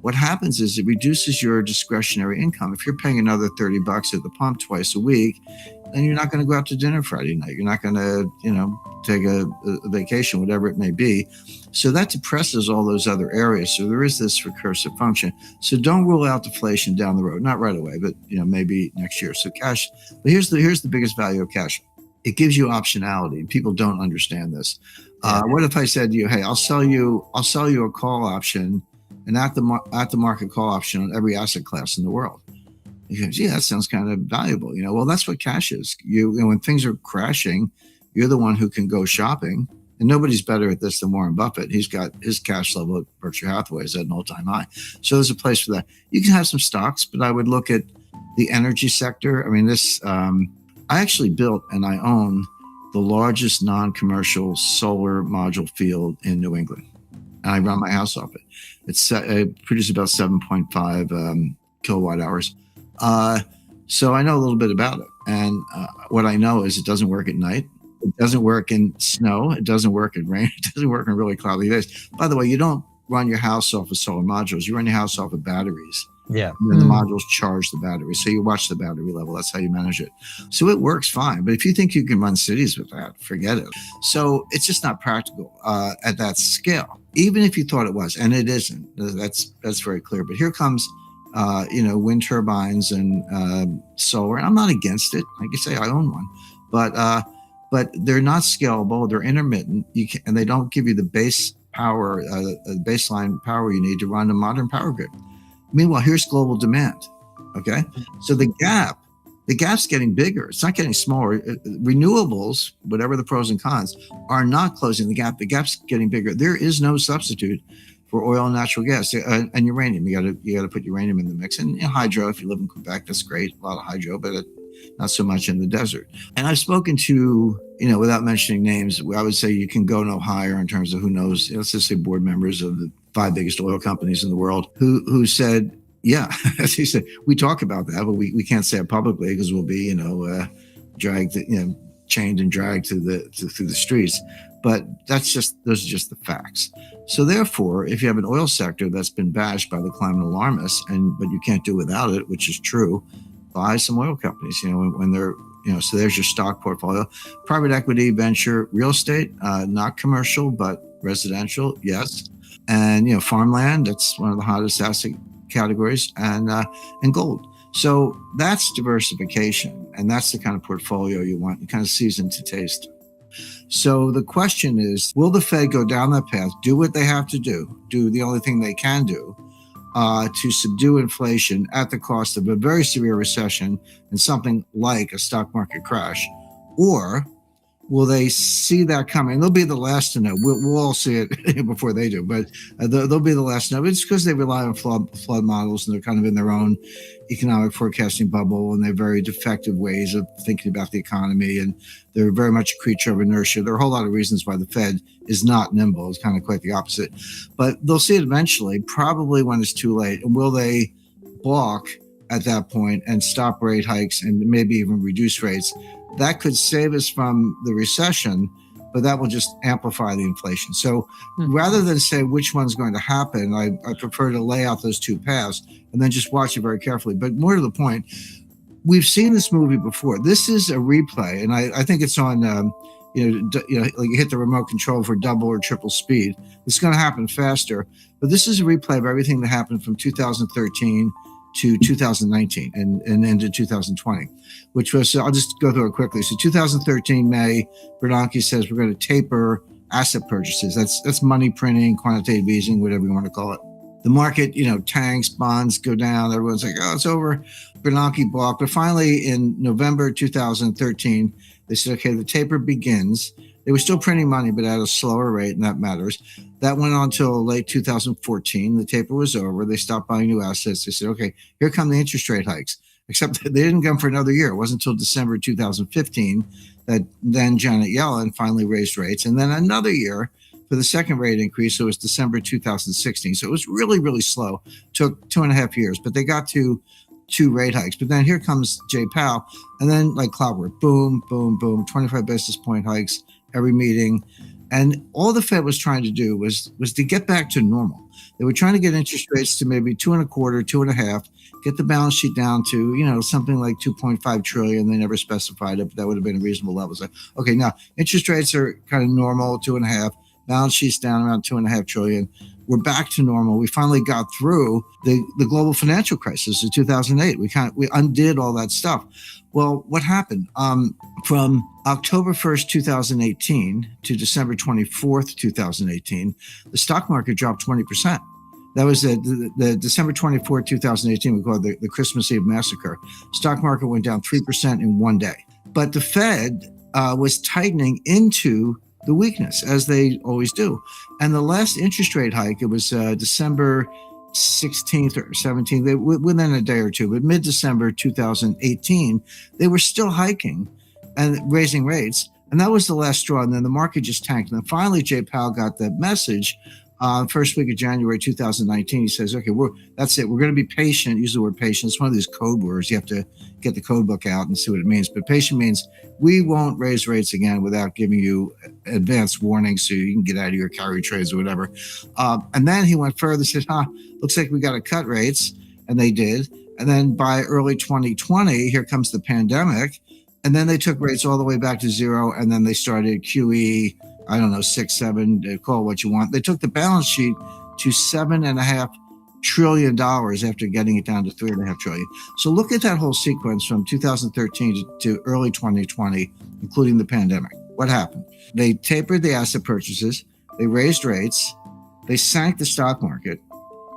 What happens is it reduces your discretionary income. If you're paying another $30 at the pump twice a week, then you're not going to go out to dinner Friday night. You're not going to, take a vacation, whatever it may be. So that depresses all those other areas. So there is this recursive function. So don't rule out deflation down the road. Not right away, but maybe next year. So cash. But here's the biggest value of cash. It gives you optionality. People don't understand this. What if I said to you, hey, I'll sell you a call option, an at the market call option on every asset class in the world? You go, gee, that sounds kind of valuable. Well, that's what cash is. When things are crashing, you're the one who can go shopping. And nobody's better at this than Warren Buffett. He's got his cash level at Berkshire Hathaway is at an all-time high. So there's a place for that. You can have some stocks, but I would look at the energy sector. I mean, I actually built and I own the largest non-commercial solar module field in New England. And I run my house off it. It produces about 7.5 kilowatt hours. So I know a little bit about it. And what I know is it doesn't work at night. It doesn't work in snow. It doesn't work in rain. It doesn't work in really cloudy days. By the way, you don't run your house off of solar modules. You run your house off of batteries. Yeah. And the modules charge the battery. So you watch the battery level. That's how you manage it. So it works fine. But if you think you can run cities with that, forget it. So it's just not practical at that scale, even if you thought it was. And it isn't. That's very clear. But here comes wind turbines and solar. And I'm not against it. Like you say, I own one. But they're not scalable. They're intermittent. And they don't give you the base power, baseline power you need to run a modern power grid. Meanwhile, here's global demand. Okay, so the gap's getting bigger. It's not getting smaller. Renewables, whatever the pros and cons, are not closing the gap. The gap's getting bigger. There is no substitute for oil and natural gas and uranium. You got to put uranium in the mix. And hydro, if you live in Quebec, that's great. A lot of hydro, but not so much in the desert. And I've spoken to, without mentioning names, I would say you can go no higher in terms of who knows, let's just say board members of the 5 biggest oil companies in the world who said, yeah, as he said, we talk about that, but we can't say it publicly because we'll be, dragged, chained and dragged through the streets. But those are just the facts. So therefore, if you have an oil sector that's been bashed by the climate alarmists, but you can't do without it, which is true, buy some oil companies, when they're, so there's your stock portfolio. Private equity, venture, real estate, not commercial, but residential, yes. And, farmland, that's one of the hottest asset categories, and gold. So that's diversification. And that's the kind of portfolio you want, kind of seasoned to taste. So the question is, will the Fed go down that path, do what they have to do the only thing they can do, to subdue inflation at the cost of a very severe recession and something like a stock market crash? Or will they see that coming? They'll be the last to know. We'll all see it before they do, but they'll be the last to know. It's because they rely on flood models, and they're kind of in their own economic forecasting bubble, and they have very defective ways of thinking about the economy, and they're very much a creature of inertia. There are a whole lot of reasons why the Fed is not nimble. It's kind of quite the opposite. But they'll see it eventually, probably when it's too late. And will they balk at that point and stop rate hikes and maybe even reduce rates? That could save us from the recession, but that will just amplify the inflation. So rather than say which one's going to happen, I prefer to lay out those two paths and then just watch it very carefully. But more to the point, we've seen this movie before. This is a replay, and I think it's on, like you hit the remote control for double or triple speed. It's going to happen faster, but this is a replay of everything that happened from 2013 to 2019 and into 2020, which was, I'll just go through it quickly. So 2013, May, Bernanke says we're going to taper asset purchases. That's money printing, quantitative easing, whatever you want to call it. The market, tanks, bonds go down. Everyone's like, oh, it's over. Bernanke balked. But finally, in November 2013, they said, okay, the taper begins. They were still printing money, but at a slower rate, and that matters. That went on till late 2014. The taper was over. They stopped buying new assets. They said, okay, here come the interest rate hikes. Except they didn't come for another year. It wasn't until December 2015 that then Janet Yellen finally raised rates. And then another year for the second rate increase. So it was December 2016. So it was really, really slow. Took 2.5 years, but they got to 2 rate hikes. But then here comes Jay Powell. And then like clockwork, boom, boom, boom, 25 basis point hikes every meeting. And all the Fed was trying to do was to get back to normal. They were trying to get interest rates to maybe 2.25, 2.5, get the balance sheet down to, something like 2.5 trillion. They never specified it, but that would have been a reasonable level. So, okay, now interest rates are kind of normal, 2.5, balance sheet's down around 2.5 trillion. We're back to normal. We finally got through the global financial crisis of 2008. We undid all that stuff. Well, what happened? From October 1st, 2018 to December 24th, 2018, the stock market dropped 20%. That was the December 24th, 2018, we call it the Christmas Eve massacre. Stock market went down 3% in one day. But the Fed was tightening into the weakness, as they always do. And the last interest rate hike, it was December 16th or 17th, within a day or two, but mid-December 2018, they were still hiking and raising rates. And that was the last straw. And then the market just tanked. And then finally, Jay Powell got the message. First week of January 2019, he says, okay, that's it. We're going to be patient. Use the word patient. It's one of these code words. You have to get the code book out and see what it means. But patient means we won't raise rates again without giving you advance warning so you can get out of your carry trades or whatever. And then he went further, said, looks like we got to cut rates. And they did. And then by early 2020, here comes the pandemic. And then they took rates all the way back to zero. And then they started QE, 6, 7, call it what you want. They took the balance sheet to $7.5 trillion after getting it down to $3.5 trillion. So look at that whole sequence from 2013 to early 2020, including the pandemic. What happened? They tapered the asset purchases. They raised rates. They sank the stock market.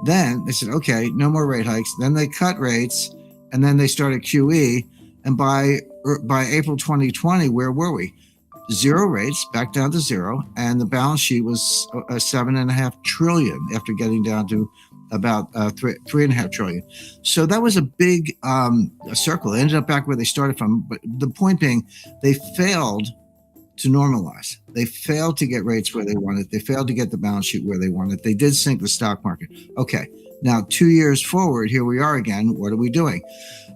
Then they said, okay, no more rate hikes. Then they cut rates, and then they started QE. And by April 2020, where were we? Zero rates, back down to zero, and the balance sheet was $7.5 trillion after getting down to about $3.5 trillion. So that was a big circle. They ended up back where they started from. But the point being, they failed to normalize. They failed to get rates where they wanted. They failed to get the balance sheet where they wanted. They did sink the stock market. Okay, now 2 years forward, here we are again. What are we doing?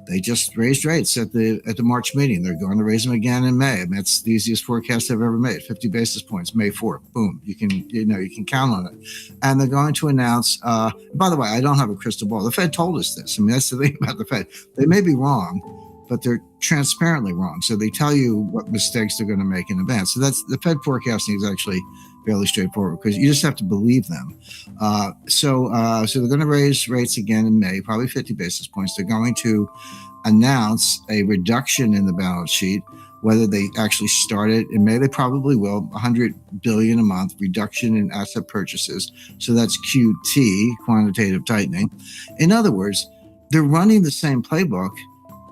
They just raised rates at the March meeting. They're going to raise them again in May. And that's the easiest forecast I've ever made. 50 basis points, May 4th. Boom. You can count on it. And they're going to announce. By the way, I don't have a crystal ball. The Fed told us this. I mean, that's the thing about the Fed. They may be wrong, but they're transparently wrong. So they tell you what mistakes they're going to make in advance. So that's the Fed forecasting is actually fairly straightforward because you just have to believe them. So they're going to raise rates again in May, probably 50 basis points. They're going to announce a reduction in the balance sheet. Whether they actually start it in May, they probably will. $100 billion a month reduction in asset purchases. So that's QT, quantitative tightening. In other words, they're running the same playbook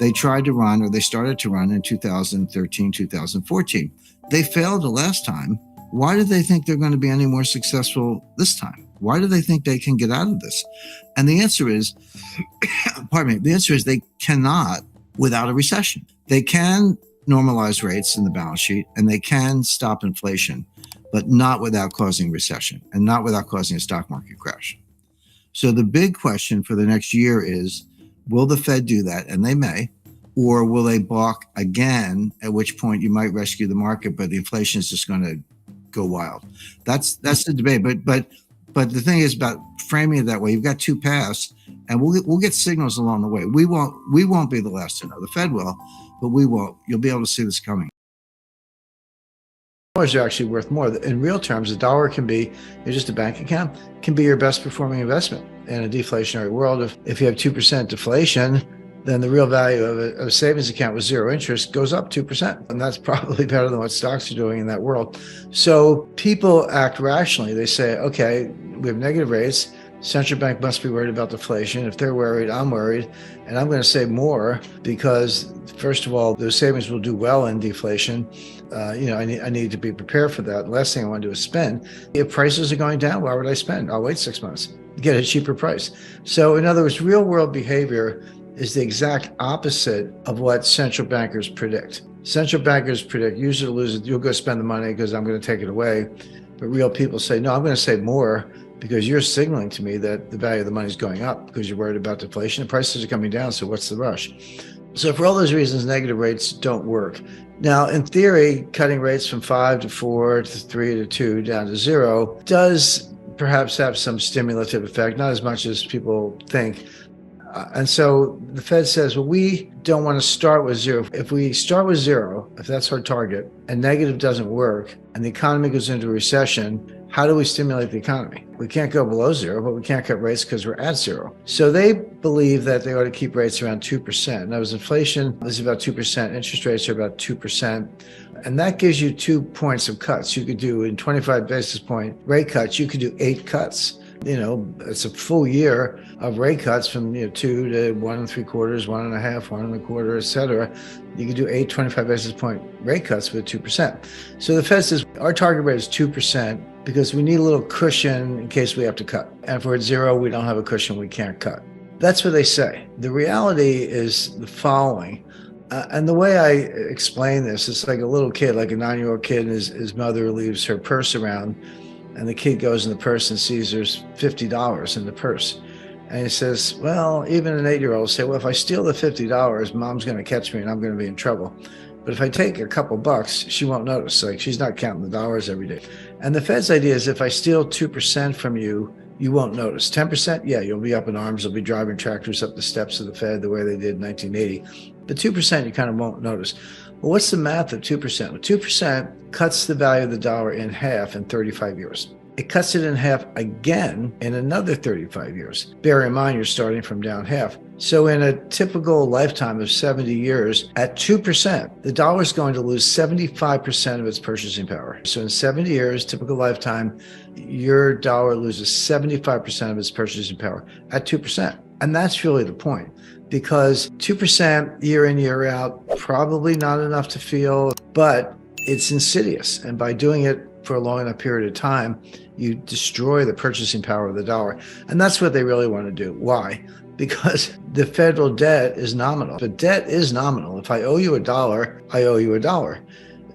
They tried to run, or they started to run in 2013, 2014. They failed the last time. Why do they think they're going to be any more successful this time? Why do they think they can get out of this? And the answer is, pardon me, the answer is they cannot without a recession. They can normalize rates in the balance sheet and they can stop inflation, but not without causing recession and not without causing a stock market crash. So the big question for the next year is, will the Fed do that? And they may. Or will they balk again, at which point you might rescue the market, but the inflation is just going to go wild. That's the debate. But the thing is about framing it that way. You've got two paths, and we'll get signals along the way. We won't be the last to know. The Fed will, but we won't. You'll be able to see this coming. Dollars are actually worth more. In real terms, a dollar can be just a bank account, can be your best performing investment in a deflationary world. If you have 2% deflation, then the real value of a savings account with zero interest goes up 2%. And that's probably better than what stocks are doing in that world. So people act rationally. They say, okay, we have negative rates. Central bank must be worried about deflation. If they're worried, I'm worried. And I'm going to save more because, first of all, those savings will do well in deflation. I need to be prepared for that. The last thing I want to do is spend. If prices are going down, why would I spend? I'll wait 6 months, get a cheaper price. So in other words, real world behavior is the exact opposite of what central bankers predict. Central bankers predict, use it or lose it, you'll go spend the money because I'm going to take it away. But real people say, no, I'm going to save more because you're signaling to me that the value of the money is going up because you're worried about deflation. The prices are coming down, so what's the rush? So for all those reasons, negative rates don't work. Now, in theory, cutting rates from 5 to 4 to 3 to 2 down to 0 does perhaps have some stimulative effect, not as much as people think. And so the Fed says, well, we don't want to start with 0. If we start with 0, if that's our target, and negative doesn't work, and the economy goes into a recession, how do we stimulate the economy? We can't go below 0, but we can't cut rates because we're at 0. So they believe that they ought to keep rates around 2%. Now, as inflation is about 2%, interest rates are about 2%. And that gives you 2 points of cuts. You could do in 25 basis point rate cuts, you could do 8 cuts. It's a full year of rate cuts from 2 to 1 3/4, 1.5, 1 1/4, et cetera. You could do 8 25 basis point rate cuts with 2%. So the Fed says our target rate is 2% because we need a little cushion in case we have to cut. And if we're at 0, we don't have a cushion, we can't cut. That's what they say. The reality is the following. And the way I explain this, it's like a little kid, like a 9-year-old kid, and his mother leaves her purse around. And the kid goes in the purse and sees there's $50 in the purse. And he says, well, even an 8-year-old will say, well, if I steal the $50, mom's going to catch me and I'm going to be in trouble. But if I take a couple bucks, she won't notice. Like, she's not counting the dollars every day. And the Fed's idea is if I steal 2% from you, you won't notice. 10%, yeah, you'll be up in arms. You'll be driving tractors up the steps of the Fed the way they did in 1980. But 2%, you kind of won't notice. Well, what's the math of 2%? Well, 2% cuts the value of the dollar in half in 35 years. It cuts it in half again in another 35 years. Bear in mind, you're starting from down half. So in a typical lifetime of 70 years, at 2%, the dollar is going to lose 75% of its purchasing power. So in 70 years, typical lifetime, your dollar loses 75% of its purchasing power at 2%. And that's really the point. Because 2% year in, year out, probably not enough to feel, but it's insidious. And by doing it for a long enough period of time, you destroy the purchasing power of the dollar. And that's what they really want to do. Why? Because the federal debt is nominal. The debt is nominal. If I owe you $1, I owe you $1.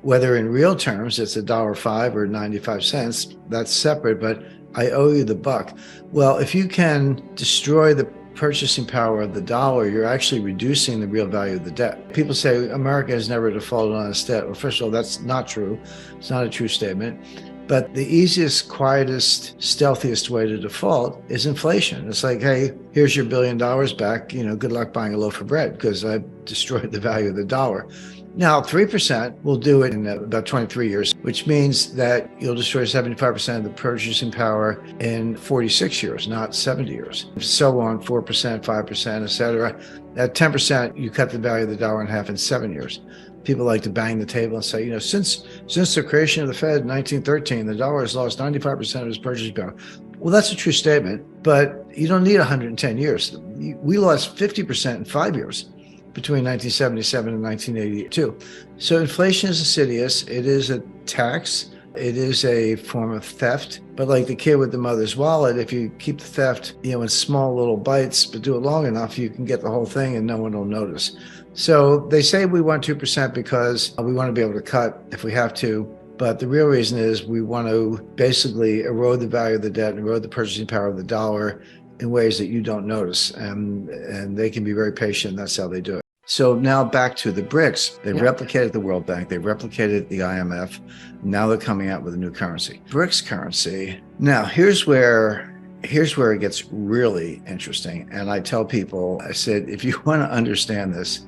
Whether in real terms it's $1.05 or 95 cents, that's separate, but I owe you the buck. Well, if you can destroy the purchasing power of the dollar, you're actually reducing the real value of the debt. People say America has never defaulted on its debt. Well, first of all, that's not true. It's not a true statement. But the easiest, quietest, stealthiest way to default is inflation. It's like, hey, here's your $1 billion back. Good luck buying a loaf of bread because I've destroyed the value of the dollar. Now, 3% will do it in about 23 years, which means that you'll destroy 75% of the purchasing power in 46 years, not 70 years. So on, 4%, 5%, et cetera. At 10%, you cut the value of the dollar in half in 7 years. People like to bang the table and say, since the creation of the Fed in 1913, the dollar has lost 95% of its purchasing power. Well, that's a true statement, but you don't need 110 years. We lost 50% in 5 years. between 1977 and 1982. So inflation is insidious. It is a tax. It is a form of theft. But like the kid with the mother's wallet, if you keep the theft, in small little bites, but do it long enough, you can get the whole thing and no one will notice. So they say we want 2% because we want to be able to cut if we have to. But the real reason is we want to basically erode the value of the debt and erode the purchasing power of the dollar in ways that you don't notice. And they can be very patient. That's how they do it. So now back to the BRICS. They replicated the World Bank. They replicated the IMF. Now they're coming out with a new currency, BRICS currency. Now, here's where it gets really interesting. And I tell people, I said, if you want to understand this,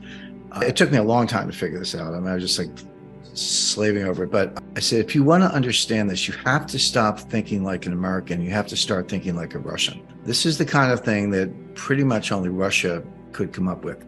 it took me a long time to figure this out. I mean, I was just like slaving over it. But I said, if you want to understand this, you have to stop thinking like an American. You have to start thinking like a Russian. This is the kind of thing that pretty much only Russia could come up with.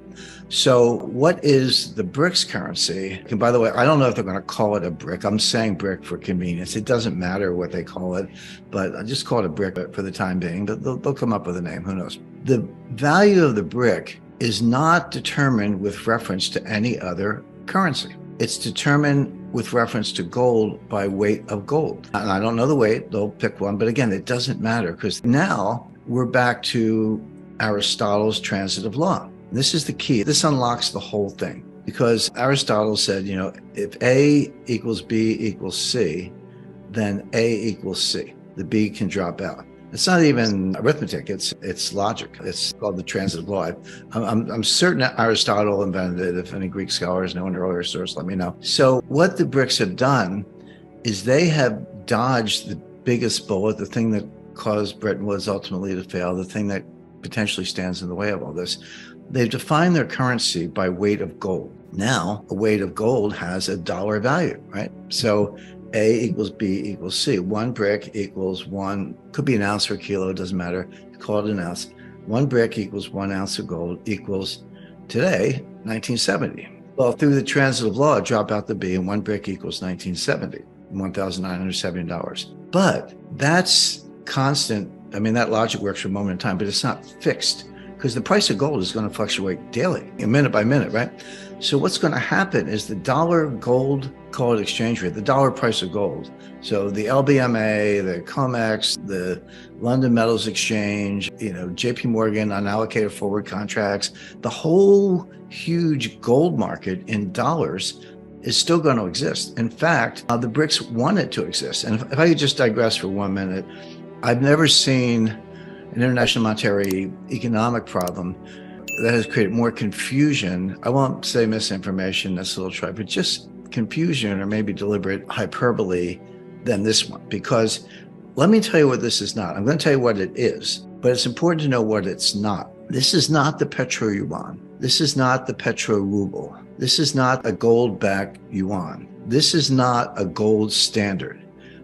So what is the BRICS currency? And by the way, I don't know if they're going to call it a brick. I'm saying brick for convenience. It doesn't matter what they call it, but I just call it a brick for the time being. But they'll come up with a name. Who knows? The value of the brick is not determined with reference to any other currency. It's determined with reference to gold by weight of gold. And I don't know the weight. They'll pick one. But again, it doesn't matter because now we're back to Aristotle's transitive law. This is the key. This unlocks the whole thing because Aristotle said, if A equals B equals C, then A equals C. The B can drop out. It's not even arithmetic. It's logic. It's called the transitive law. I'm certain that Aristotle invented it. If any Greek scholars know an earlier source, let me know. So what the BRICS have done is they have dodged the biggest bullet, the thing that caused Bretton Woods ultimately to fail, the thing that potentially stands in the way of all this. They've defined their currency by weight of gold. Now, a weight of gold has a dollar value, right? So A equals B equals C. One brick equals one, could be an ounce or a kilo, it doesn't matter. Call it an ounce. One brick equals 1 ounce of gold equals, today, 1970. Well, through the transitive law, drop out the B and one brick equals 1970, $1,970. But that's constant. I mean, that logic works for a moment in time, but it's not fixed because the price of gold is going to fluctuate daily, minute by minute, right? So what's going to happen is the dollar gold, call it exchange rate, the dollar price of gold. So the LBMA, the COMEX, the London Metals Exchange, JP Morgan, unallocated forward contracts, the whole huge gold market in dollars is still going to exist. In fact, the BRICS want it to exist. And if I could just digress for 1 minute, I've never seen an international monetary economic problem that has created more confusion. I won't say misinformation, that's a little trite, but just confusion or maybe deliberate hyperbole than this one. Because let me tell you what this is not. I'm going to tell you what it is, but it's important to know what it's not. This is not the petro yuan. This is not the petro ruble. This is not a gold-backed yuan. This is not a gold standard.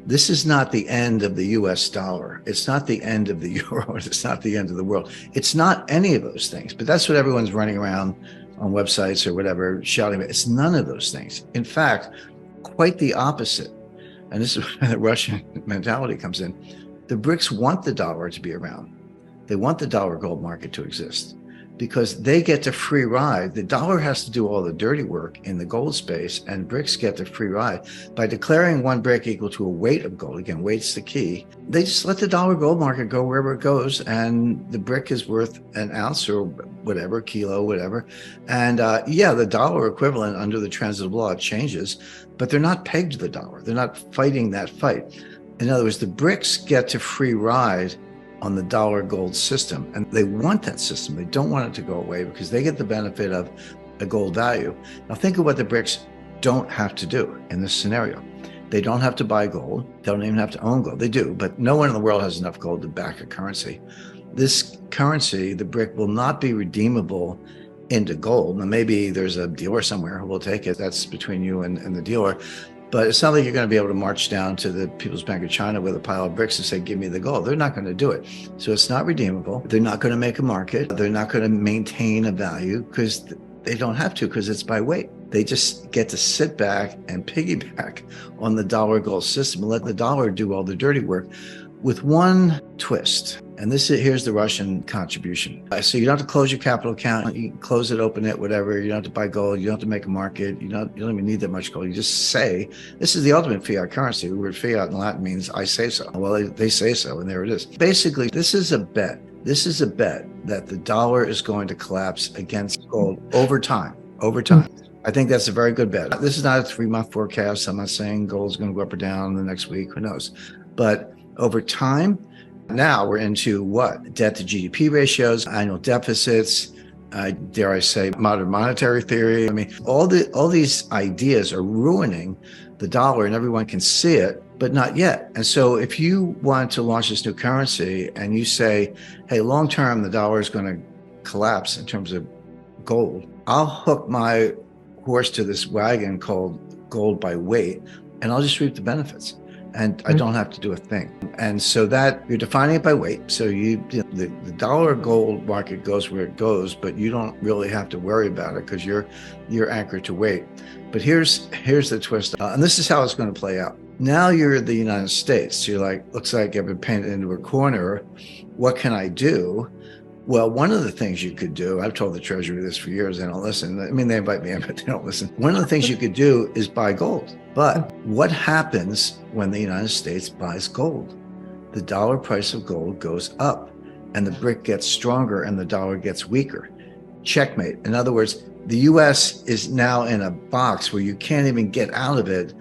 This is not the end of the US dollar. It's not the end of the euro. It's not the end of the world. It's not any of those things, but that's what everyone's running around on websites or whatever shouting about. It's none of those things. In fact, quite the opposite. And this is where the Russian mentality comes in. The BRICS want the dollar to be around. They want the dollar gold market to exist because they get the free ride. The dollar has to do all the dirty work in the gold space, and BRICS get the free ride. By declaring one brick equal to a weight of gold, again, weight's the key, they just let the dollar gold market go wherever it goes, and the brick is worth an ounce or whatever, kilo, whatever. And the dollar equivalent under the transitive law changes, but they're not pegged to the dollar. They're not fighting that fight. In other words, the BRICS get to free ride on the dollar gold system. And they want that system. They don't want it to go away because they get the benefit of a gold value. Now think of what the BRICS don't have to do in this scenario. They don't have to buy gold. They don't even have to own gold. They do, but no one in the world has enough gold to back a currency. This currency, the BRIC, will not be redeemable into gold. Now maybe there's a dealer somewhere who will take it. That's between you and the dealer. But it's not like you're going to be able to march down to the People's Bank of China with a pile of bricks and say, give me the gold. They're not going to do it. So it's not redeemable. They're not going to make a market. They're not going to maintain a value because they don't have to, because it's by weight. They just get to sit back and piggyback on the dollar gold system and let the dollar do all the dirty work with one twist. And here's the Russian contribution. So you don't have to close your capital account. You can close it, open it, whatever. You don't have to buy gold. You don't have to make a market. You don't even need that much gold. You just say, this is the ultimate fiat currency. The word fiat in Latin means I say so. Well, they say so, and there it is. Basically, this is a bet. This is a bet that the dollar is going to collapse against gold over time. I think that's a very good bet. This is not a 3-month forecast. I'm not saying gold's going to go up or down the next week. Who knows? But over time, now we're into what? Debt to GDP ratios, annual deficits, dare I say, modern monetary theory. I mean, all these ideas are ruining the dollar, and everyone can see it, but not yet. And so if you want to launch this new currency and you say, hey, long term, the dollar is going to collapse in terms of gold, I'll hook my horse to this wagon called gold by weight, and I'll just reap the benefits. And I don't have to do a thing. And so that you're defining it by weight. So the dollar gold market goes where it goes, but you don't really have to worry about it because you're anchored to weight. But here's the twist. And this is how it's going to play out. Now you're the United States. You're like, looks like I've been painted into a corner. What can I do? Well, one of the things you could do, I've told the Treasury this for years, they don't listen. I mean, they invite me in, but they don't listen. One of the things you could do is buy gold. But what happens when the United States buys gold? The dollar price of gold goes up, and the brick gets stronger and the dollar gets weaker. Checkmate. In other words, the US is now in a box where you can't even get out of it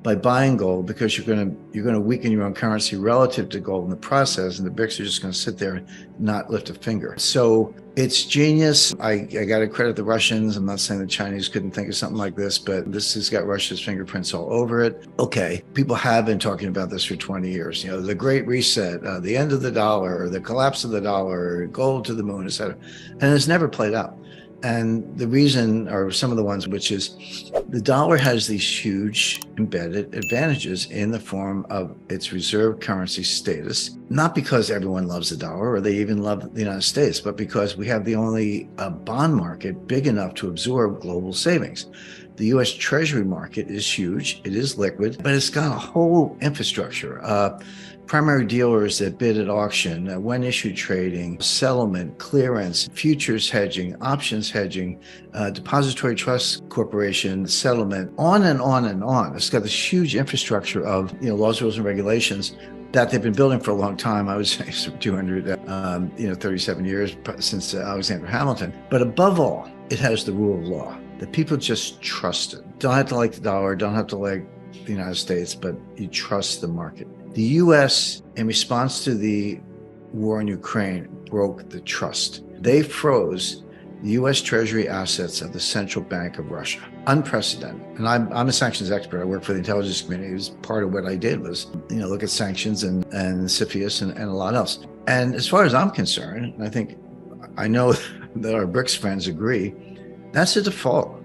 by buying gold, because you're going to weaken your own currency relative to gold in the process, and the BRICS are just going to sit there and not lift a finger. So it's genius. I got to credit the Russians. I'm not saying the Chinese couldn't think of something like this, but this has got Russia's fingerprints all over it. Okay, people have been talking about this for 20 years. You know, the Great Reset, the end of the dollar, the collapse of the dollar, gold to the moon, et cetera. And it's never played out. And the reason are some of the ones, which is the dollar has these huge embedded advantages in the form of its reserve currency status, not because everyone loves the dollar or they even love the United States, but because we have the only bond market big enough to absorb global savings. The U.S. Treasury market is huge. It is liquid, but it's got a whole infrastructure. Primary dealers that bid at auction, when issued trading, settlement, clearance, futures hedging, options hedging, depository trust corporation, settlement, on and on and on. It's got this huge infrastructure of laws, rules, and regulations that they've been building for a long time. I would say 37 years since Alexander Hamilton. But above all, it has the rule of law that people just trust it. Don't have to like the dollar, don't have to like the United States, but you trust the market. The U.S., in response to the war in Ukraine, broke the trust. They froze the U.S. Treasury assets of the Central Bank of Russia. Unprecedented. And I'm a sanctions expert. I work for the intelligence community. It was part of what I did was, look at sanctions and CFIUS and a lot else. And as far as I'm concerned, I know that our BRICS friends agree, that's a default.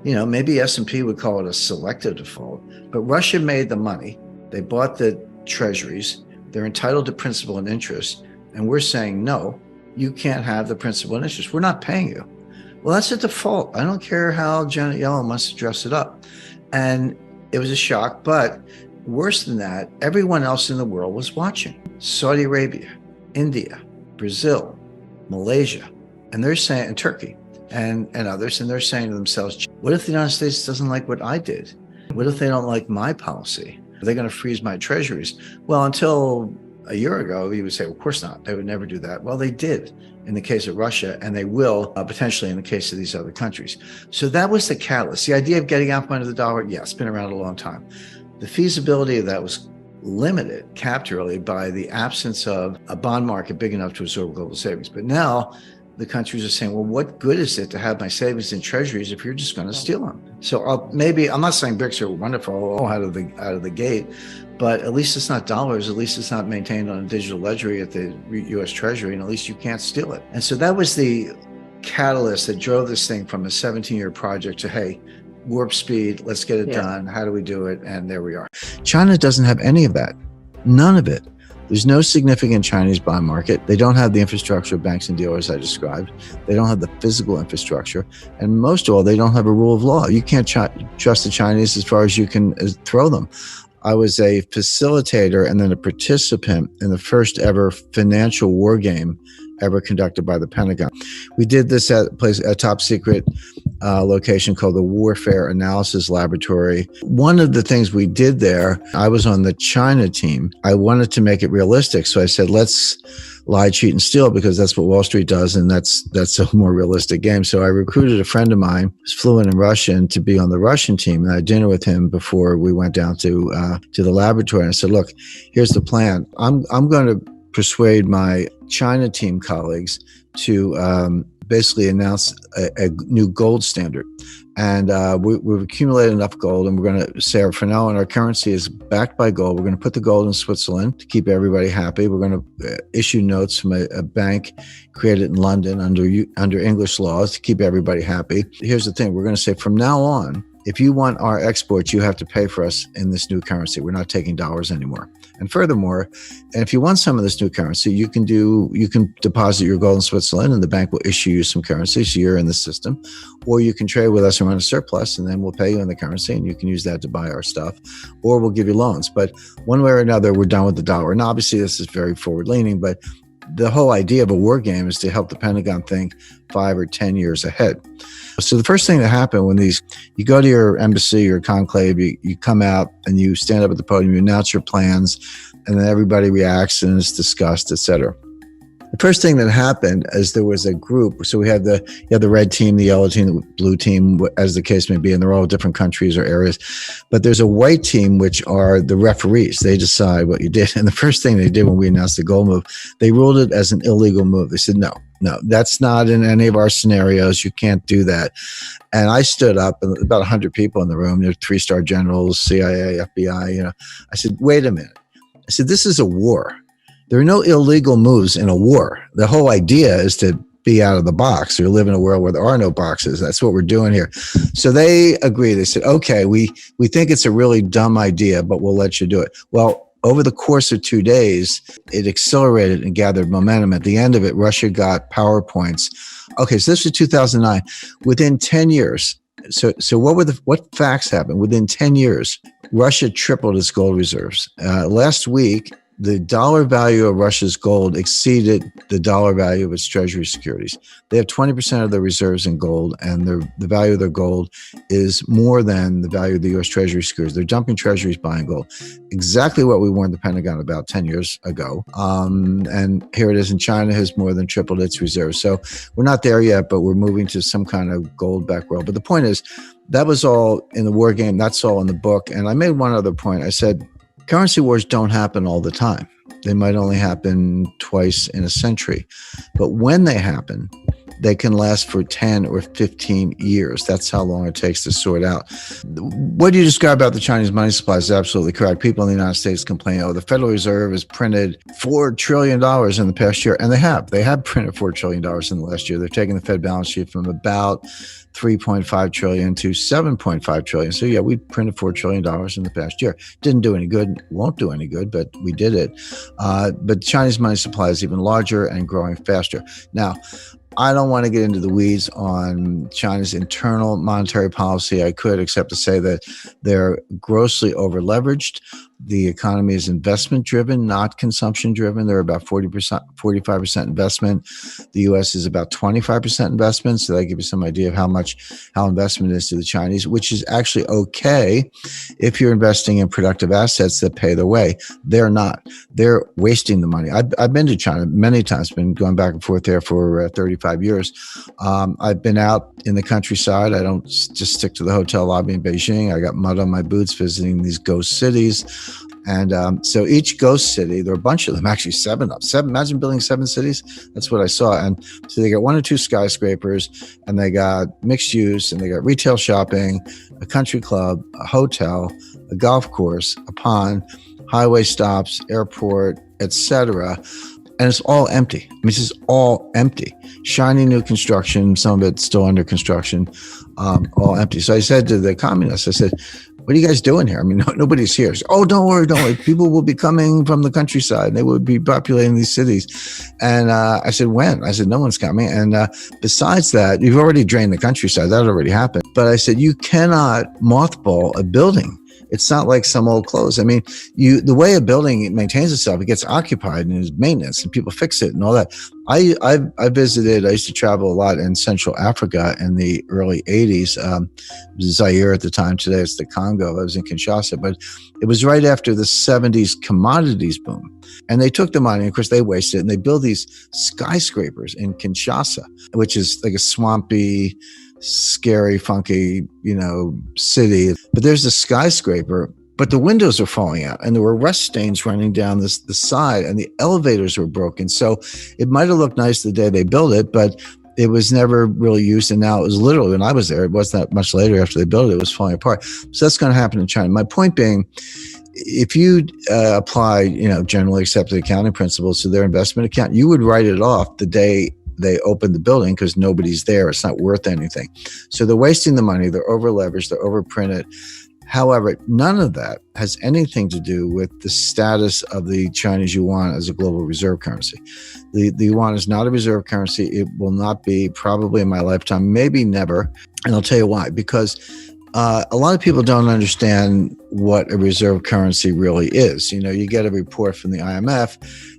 Maybe S&P would call it a selective default, but Russia made the money. They bought the treasuries. They're entitled to principal and interest. And we're saying, no, you can't have the principal and interest. We're not paying you. Well, that's a default. I don't care how Janet Yellen wants to dress it up. And it was a shock. But worse than that, everyone else in the world was watching. Saudi Arabia, India, Brazil, Malaysia, and they're saying, and Turkey and others, and they're saying to themselves, what if the United States doesn't like what I did? What if they don't like my policy? Are they going to freeze my treasuries? Well, until a year ago, you would say, well, of course not. They would never do that. Well, they did in the case of Russia, and they will potentially in the case of these other countries. So that was the catalyst. The idea of getting out from under the dollar, yeah, it's been around a long time. The feasibility of that was limited, capped really, by the absence of a bond market big enough to absorb global savings. But now the countries are saying, well, what good is it to have my savings in treasuries if you're just going to steal them? So I'm not saying BRICS are wonderful out of the gate, but at least it's not dollars. At least it's not maintained on a digital ledger at the U.S. Treasury, and at least you can't steal it. And so that was the catalyst that drove this thing from a 17-year project to, hey, warp speed, let's get it done. How do we do it? And there we are. China doesn't have any of that. None of it. There's no significant Chinese bond market. They don't have the infrastructure of banks and dealers I described. They don't have the physical infrastructure. And most of all, they don't have a rule of law. You can't trust the Chinese as far as you can throw them. I was a facilitator and then a participant in the first ever financial war game ever conducted by the Pentagon. We did this at a top secret location called the Warfare Analysis Laboratory. One of the things we did there, I was on the China team. I wanted to make it realistic. So I said, let's lie, cheat, and steal, because that's what Wall Street does, and that's a more realistic game. So I recruited a friend of mine who's fluent in Russian to be on the Russian team, and I had dinner with him before we went down to the laboratory. And I said, look, here's the plan. I'm going to persuade my China team colleagues to basically announce a new gold standard. And we've accumulated enough gold, and we're going to say, for now on, our currency is backed by gold. We're going to put the gold in Switzerland to keep everybody happy. We're going to issue notes from a bank created in London under English laws to keep everybody happy. Here's the thing. We're going to say, from now on, if you want our exports, you have to pay for us in this new currency. We're not taking dollars anymore. And furthermore, and if you want some of this new currency, you can deposit your gold in Switzerland, and the bank will issue you some currency, so you're in the system. Or you can trade with us and run a surplus, and then we'll pay you in the currency, and you can use that to buy our stuff. Or we'll give you loans. But one way or another, we're done with the dollar. And obviously, this is very forward-leaning, but the whole idea of a war game is to help the Pentagon think 5 or 10 years ahead. So the first thing that happened when you go to your embassy, your conclave, you come out and you stand up at the podium, you announce your plans, and then everybody reacts and it's discussed, et cetera. The first thing that happened is there was a group. So you have the red team, the yellow team, the blue team, as the case may be, and they're all different countries or areas. But there's a white team, which are the referees. They decide what you did. And the first thing they did when we announced the gold move, they ruled it as an illegal move. They said, no, that's not in any of our scenarios. You can't do that. And I stood up, and about 100 people in the room, there were 3-star generals, CIA, FBI, I said, wait a minute. I said, this is a war. There are no illegal moves in a war. The whole idea is to be out of the box or live in a world where there are no boxes. That's what we're doing here. So they agreed. They said, okay, we think it's a really dumb idea, but we'll let you do it. Well, over the course of 2 days, it accelerated and gathered momentum. At the end of it, Russia got PowerPoints. Okay, so this was 2009. Within 10 years, so what facts happened? Within 10 years, Russia tripled its gold reserves. Last week, the dollar value of Russia's gold exceeded the dollar value of its treasury securities. They have 20% of their reserves in gold, and the value of their gold is more than the value of the U.S. treasury securities. They're dumping treasuries, buying gold. Exactly what we warned the Pentagon about 10 years ago. And here it is, and China has more than tripled its reserves. So we're not there yet, but we're moving to some kind of gold-backed world. But the point is, that was all in the war game. That's all in the book. And I made one other point. I said, currency wars don't happen all the time. They might only happen twice in a century. But when they happen, they can last for 10 or 15 years. That's how long it takes to sort out. What you describe about the Chinese money supply is absolutely correct. People in the United States complain, the Federal Reserve has printed $4 trillion in the past year. And they have printed $4 trillion in the last year. They're taking the Fed balance sheet from about 3.5 trillion to 7.5 trillion. So yeah, we printed $4 trillion in the past year. Didn't do any good, won't do any good, but we did it. But Chinese money supply is even larger and growing faster. Now, I don't want to get into the weeds on China's internal monetary policy. I could, except to say that they're grossly over-leveraged. The economy is investment-driven, not consumption-driven. They're about 45% investment. The U.S. is about 25% investment. So that gives you some idea of how investment is to the Chinese, which is actually okay if you're investing in productive assets that pay the way. They're not. They're wasting the money. I've been to China many times, been going back and forth there for 35 years. I've been out in the countryside. I don't just stick to the hotel lobby in Beijing. I got mud on my boots visiting these ghost cities. And so each ghost city, there are a bunch of them, actually seven. Imagine building 7 cities. That's what I saw. And so they got 1 or 2 skyscrapers, and they got mixed use, and they got retail shopping, a country club, a hotel, a golf course, a pond, highway stops, airport, etc. And it's all empty. I mean, it's just all empty. Shiny new construction, some of it still under construction, all empty. So I said to the communists, I said, what are you guys doing here? I mean, nobody's here. So, don't worry. People will be coming from the countryside. They will be populating these cities. And I said, when? I said, no one's coming. And besides that, you've already drained the countryside. That already happened. But I said, you cannot mothball a building. It's not like some old clothes. I mean, the way a building maintains itself, it gets occupied and there's maintenance and people fix it and all that. I used to travel a lot in Central Africa in the early 80s. It was Zaire at the time. Today it's the Congo. I was in Kinshasa, but it was right after the 70s commodities boom. And they took the money, of course they wasted it, and they built these skyscrapers in Kinshasa, which is like a swampy, scary, funky, city. But there's a skyscraper, but the windows are falling out and there were rust stains running down the side and the elevators were broken. So it might have looked nice the day they built it, but it was never really used. And now it was literally, when I was there, it wasn't that much later after they built it, it was falling apart. So that's going to happen in China. My point being, if you apply, generally accepted accounting principles to their investment account, you would write it off the day they open the building because nobody's there. It's not worth anything. So they're wasting the money. They're over leveraged. They're overprinted. However, none of that has anything to do with the status of the Chinese yuan as a global reserve currency. The yuan is not a reserve currency. It will not be probably in my lifetime, maybe never. And I'll tell you why. Because a lot of people don't understand what a reserve currency really is. You get a report from the IMF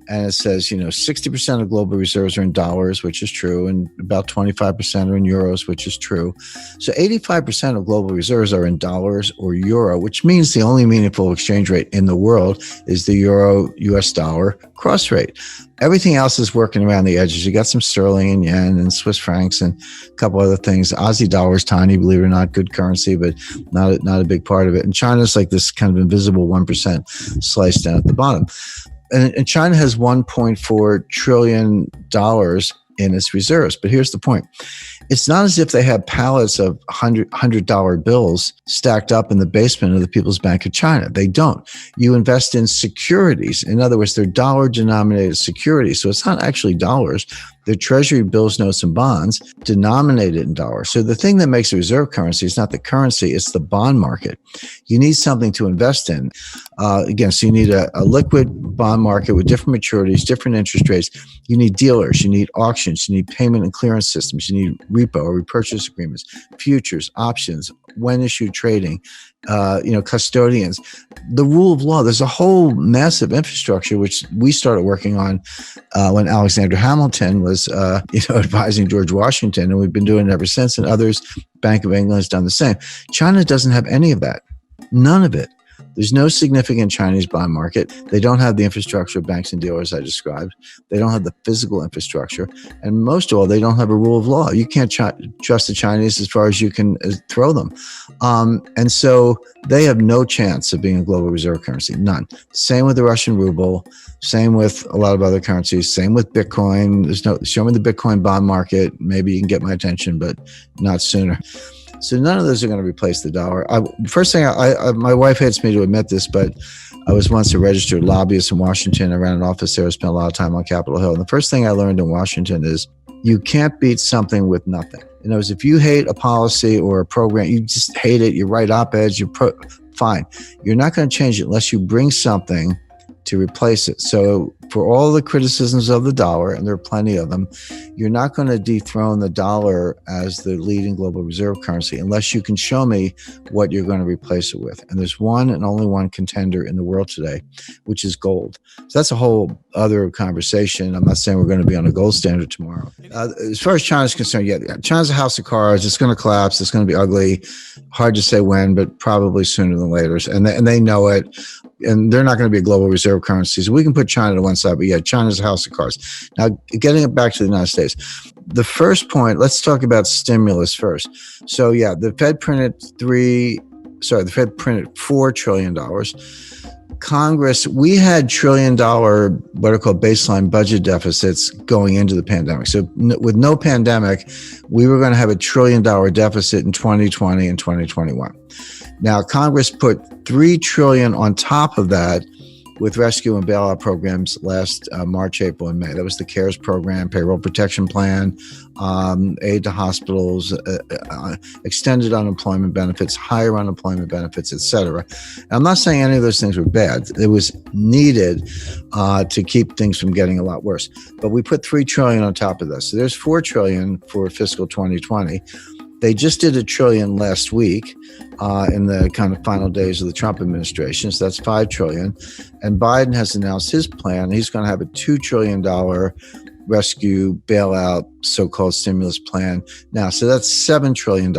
and it says, 60% of global reserves are in dollars, which is true, and about 25% are in euros, which is true. So 85% of global reserves are in dollars or euro, which means the only meaningful exchange rate in the world is the euro US dollar cross rate. Everything else is working around the edges. You got some sterling and yen and Swiss francs and a couple other things. Aussie dollar is tiny, believe it or not, good currency, but not a big part of it. And China's like this kind of invisible 1% sliced down at the bottom. And China has $1.4 trillion in its reserves. But here's the point. It's not as if they have pallets of $100 bills stacked up in the basement of the People's Bank of China. They don't. You invest in securities. In other words, they're dollar-denominated securities. So it's not actually dollars. They're treasury bills, notes, and bonds denominated in dollars. So the thing that makes a reserve currency is not the currency, it's the bond market. You need something to invest in. So you need a liquid bond market with different maturities, different interest rates. You need dealers, you need auctions, you need payment and clearance systems, you need repo or repurchase agreements, futures, options, when issued trading, custodians, the rule of law. There's a whole massive infrastructure, which we started working on when Alexander Hamilton was, advising George Washington, and we've been doing it ever since. And others, Bank of England has done the same. China doesn't have any of that. None of it. There's no significant Chinese bond market. They don't have the infrastructure of banks and dealers I described. They don't have the physical infrastructure. And most of all, they don't have a rule of law. You can't trust the Chinese as far as you can throw them. And so they have no chance of being a global reserve currency, none. Same with the Russian ruble, same with a lot of other currencies, same with Bitcoin. Show me the Bitcoin bond market. Maybe you can get my attention, but not sooner. So none of those are going to replace the dollar. First thing, my wife hates me to admit this, but I was once a registered lobbyist in Washington. I ran an office there. I spent a lot of time on Capitol Hill. And the first thing I learned in Washington is you can't beat something with nothing. In other words, if you hate a policy or a program, you just hate it, you write op-eds, fine. You're not going to change it unless you bring something to replace it. So for all the criticisms of the dollar, and there are plenty of them, you're not going to dethrone the dollar as the leading global reserve currency unless you can show me what you're going to replace it with. And there's one and only one contender in the world today, which is gold. So that's a whole other conversation. I'm not saying we're going to be on a gold standard tomorrow. As far as China's concerned, China's a house of cards. It's going to collapse. It's going to be ugly. Hard to say when, but probably sooner than later. And they know it. And they're not going to be a global reserve currency. So we can put China to one side, but China's a house of cards. Now, getting it back to the United States, the first point, let's talk about stimulus first. So the Fed printed $4 trillion. Congress, we had $1 trillion, what are called baseline budget deficits going into the pandemic. So with no pandemic, we were going to have $1 trillion deficit in 2020 and 2021. Now, Congress put $3 trillion on top of that with rescue and bailout programs last March, April, and May. That was the CARES program, payroll protection plan, aid to hospitals, extended unemployment benefits, higher unemployment benefits, et cetera. I'm not saying any of those things were bad. It was needed to keep things from getting a lot worse. But we put $3 trillion on top of this. So there's $4 trillion for fiscal 2020. They just did $1 trillion last week in the kind of final days of the Trump administration. So that's $5 trillion. And Biden has announced his plan. He's going to have a $2 trillion rescue bailout, so-called stimulus plan now. So that's $7 trillion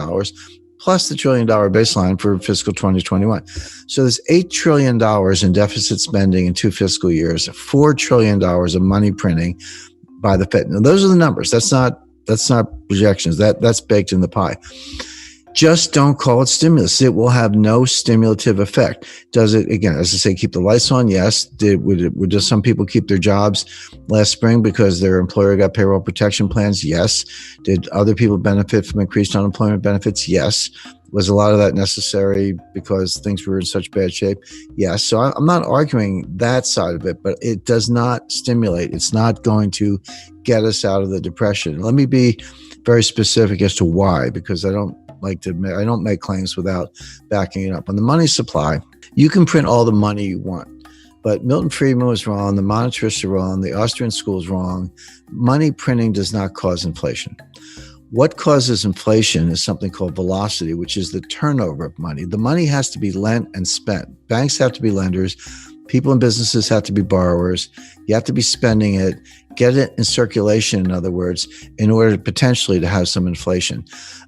plus the $1 trillion baseline for fiscal 2021. So there's $8 trillion in deficit spending in 2 fiscal years, $4 trillion of money printing by the Fed. Now, those are the numbers. That's not projections. That's baked in the pie. Just don't call it stimulus. It will have no stimulative effect. Does it, again, as I say, keep the lights on? Yes. Would just some people keep their jobs last spring because their employer got payroll protection plans? Yes. Did other people benefit from increased unemployment benefits? Yes. Was a lot of that necessary because things were in such bad shape? Yes. So I'm not arguing that side of it, but it does not stimulate. It's not going to get us out of the depression. Let me be very specific as to why, because I don't make claims without backing it up. On the money supply, you can print all the money you want, but Milton Friedman was wrong. The monetarists are wrong. The Austrian school is wrong. Money printing does not cause inflation. What causes inflation is something called velocity, which is the turnover of money. The money has to be lent and spent. Banks have to be lenders. People and businesses have to be borrowers. You have to be spending it, get it in circulation, in other words, in order potentially to have some inflation.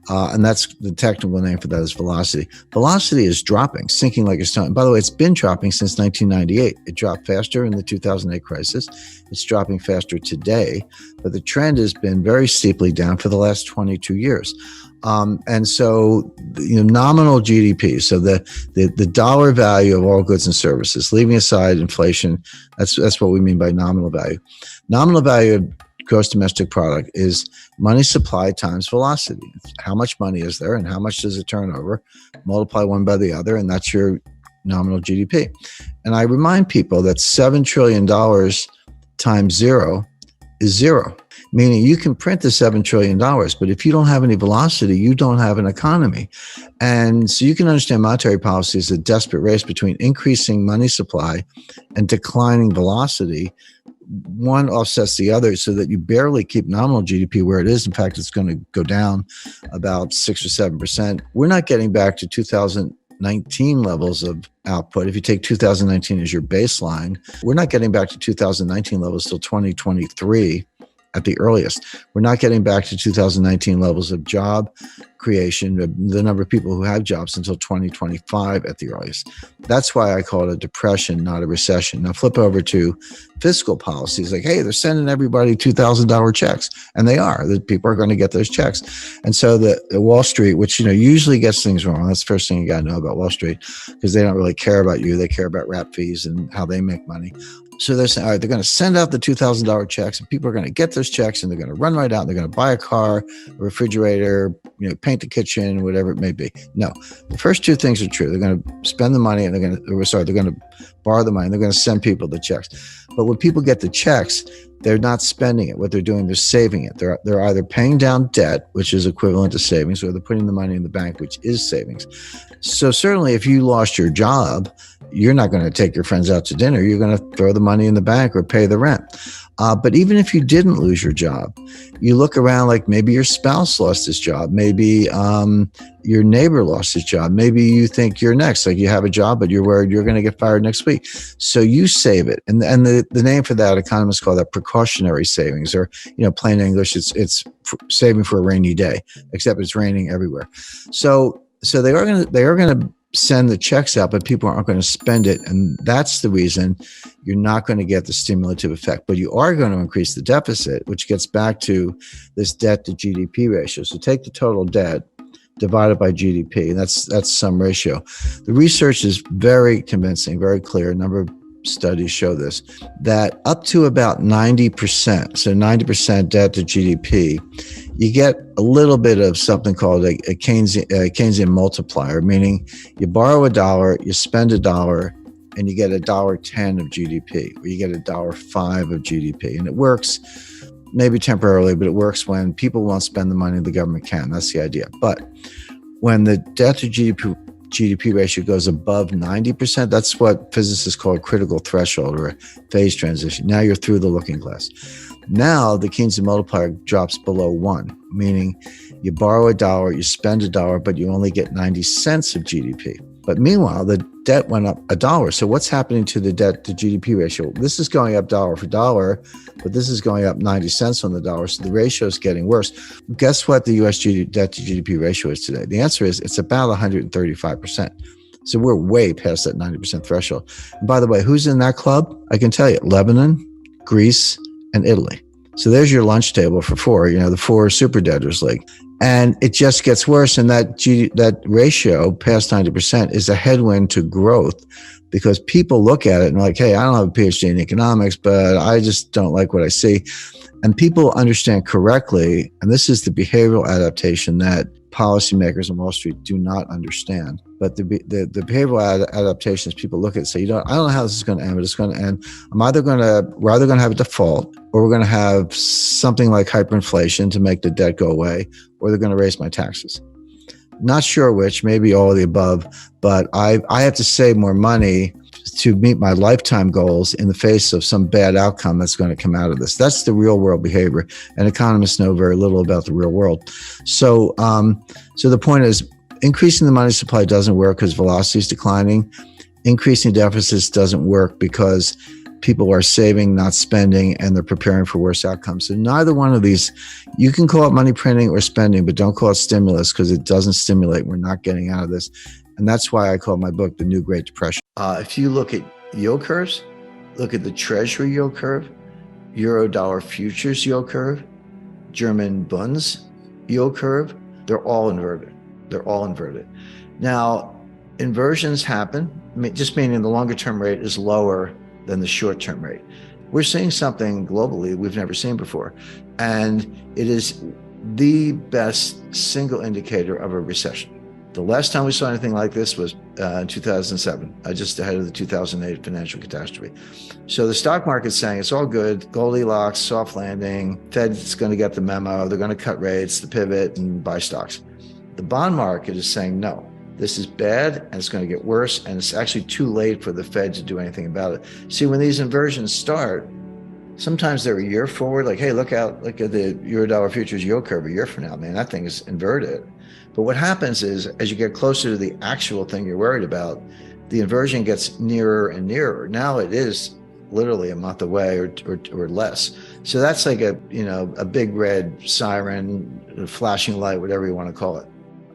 And that's the technical name for that is velocity. Velocity is dropping, sinking like a stone. By the way, it's been dropping since 1998. It dropped faster in the 2008 crisis. It's dropping faster today, but the trend has been very steeply down for the last 22 years. And so, nominal GDP, so the dollar value of all goods and services, leaving aside inflation, that's what we mean by nominal value. Nominal value of gross domestic product is money supply times velocity. How much money is there and how much does it turn over? Multiply one by the other, and that's your nominal GDP. And I remind people that $7 trillion times zero is zero. Meaning you can print the $7 trillion, but if you don't have any velocity, you don't have an economy. And so you can understand monetary policy is a desperate race between increasing money supply and declining velocity. One offsets the other so that you barely keep nominal GDP where it is. In fact, it's going to go down about 6 or 7%. We're not getting back to 2019 levels of output. If you take 2019 as your baseline, we're not getting back to 2019 levels till 2023. At the earliest. We're not getting back to 2019 levels of job creation, the number of people who have jobs until 2025 at the earliest. That's why I call it a depression, not a recession. Now flip over to fiscal policies. Like, hey, they're sending everybody $2,000 checks, and they are. The people are going to get those checks. And so the Wall Street, which usually gets things wrong. That's the first thing you got to know about Wall Street, because they don't really care about you. They care about rap fees and how they make money. So they're saying, all right, they're going to send out the $2,000 checks, and people are going to get those checks, and they're going to run right out, and they're going to buy a car, a refrigerator, paint the kitchen, whatever it may be. No, the first two things are true. They're going to spend the money, and they're going to borrow the money, and they're going to send people the checks. But when people get the checks, they're not spending it. What they're doing, they're saving it. They're either paying down debt, which is equivalent to savings, or they're putting the money in the bank, which is savings. So certainly if you lost your job, you're not going to take your friends out to dinner. You're going to throw the money in the bank or pay the rent. But even if you didn't lose your job, you look around, like maybe your spouse lost his job. Maybe your neighbor lost his job. Maybe you think you're next, like you have a job, but you're worried you're going to get fired next week. So you save it. And the name for that, economists call that precautionary savings, or, plain English, it's saving for a rainy day, except it's raining everywhere. So they are going to send the checks out, but people aren't going to spend it. And that's the reason you're not going to get the stimulative effect. But you are going to increase the deficit, which gets back to this debt to GDP ratio. So take the total debt divided by GDP, and that's some ratio. The research is very convincing, very clear. A number of studies show this, that up to about 90%, so 90% debt to GDP, you get a little bit of something called a Keynesian multiplier, meaning you borrow $1, you spend $1, and you get $1.10 of GDP, or you get $1.05 of GDP. And it works maybe temporarily, but it works when people won't spend the money the government can. That's the idea. But when the debt to GDP ratio goes above 90%, that's what physicists call a critical threshold, or a phase transition. Now you're through the looking glass. Now the Keynesian multiplier drops below 1, meaning You borrow $1, you spend $1, but you only get 90 cents of GDP. But meanwhile, the debt went up $1. So what's happening to the debt to GDP ratio? This is going up dollar for dollar, but this is going up 90 cents on the dollar. So the ratio is getting worse. Guess what the US debt to GDP ratio is today? The answer is it's about 135%. So we're way past that 90% threshold. And by the way, who's in that club? I can tell you, Lebanon, Greece, and Italy. So there's your lunch table for four, the four super debtors league. And it just gets worse. And that ratio past 90% is a headwind to growth, because people look at it and like, hey, I don't have a PhD in economics, but I just don't like what I see. And people understand correctly, and this is the behavioral adaptation that policymakers on Wall Street do not understand. But the behavioral adaptations, people look at it and say, I don't know how this is going to end, but it's going to end. We're either going to have a default, or we're going to have something like hyperinflation to make the debt go away, or they're going to raise my taxes. Not sure which, maybe all of the above, but I have to save more money to meet my lifetime goals in the face of some bad outcome that's going to come out of this. That's the real world behavior, and economists know very little about the real world. So the point is, increasing the money supply doesn't work because velocity is declining. Increasing deficits doesn't work because people are saving, not spending, and they're preparing for worse outcomes. So neither one of these, you can call it money printing or spending, but don't call it stimulus, because it doesn't stimulate. We're not getting out of this. And that's why I call my book The New Great Depression. If you look at yield curves, look at the Treasury yield curve, Euro-dollar futures yield curve, German Bunds yield curve, they're all inverted. They're all inverted. Now, inversions happen, just meaning the longer term rate is lower than the short term rate. We're seeing something globally we've never seen before. And it is the best single indicator of a recession. The last time we saw anything like this was in 2007, just ahead of the 2008 financial catastrophe. So the stock market's saying it's all good, Goldilocks, soft landing, Fed's going to get the memo, they're going to cut rates, the pivot, and buy stocks. The bond market is saying, no, this is bad, and it's going to get worse, and it's actually too late for the Fed to do anything about it. See, when these inversions start, sometimes they're a year forward, like, hey, look at the Euro-dollar futures yield curve a year from now, man, that thing is inverted. But what happens is, as you get closer to the actual thing you're worried about, the inversion gets nearer and nearer. Now it is literally a month away or less. So that's like a big red siren, flashing light, whatever you want to call it.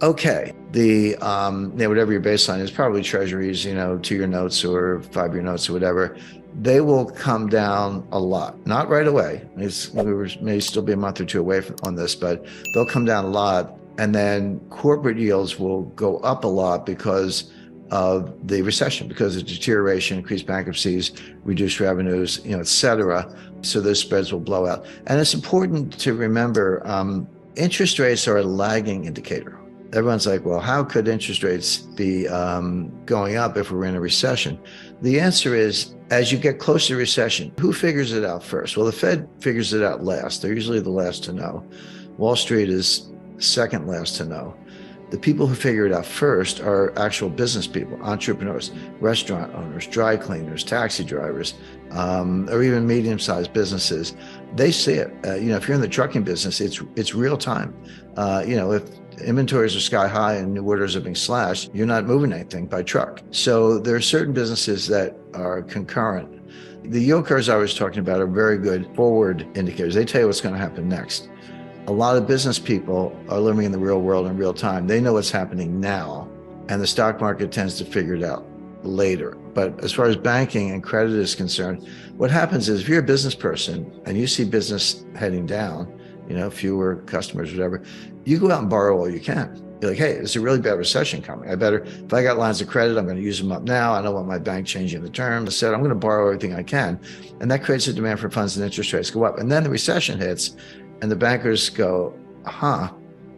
Okay, whatever your baseline is, probably treasuries, 2-year notes or 5-year notes or whatever, they will come down a lot. Not right away. We may still be a month or two away on this, but they'll come down a lot. And then corporate yields will go up a lot because of the recession, because of deterioration, increased bankruptcies, reduced revenues, et cetera. So those spreads will blow out. And it's important to remember, interest rates are a lagging indicator. Everyone's like, well, how could interest rates be going up if we're in a recession? The answer is, as you get close to recession, who figures it out first? Well, the Fed figures it out last. They're usually the last to know. Wall Street is second last to know. The people who figure it out first are actual business people, entrepreneurs, restaurant owners, dry cleaners, taxi drivers, or even medium-sized businesses. They see it. If you're in the trucking business, it's real time. If inventories are sky high and new orders are being slashed, you're not moving anything by truck. So there are certain businesses that are concurrent. The yield curves I was talking about are very good forward indicators. They tell you what's going to happen next. A lot of business people are living in the real world in real time. They know what's happening now, and the stock market tends to figure it out later. But as far as banking and credit is concerned, what happens is, if you're a business person and you see business heading down, fewer customers, whatever, you go out and borrow all you can. You're like, hey, there's a really bad recession coming. If I got lines of credit, I'm going to use them up now. I don't want my bank changing the terms. I said, I'm going to borrow everything I can. And that creates a demand for funds, and interest rates go up. And then the recession hits, and the bankers go,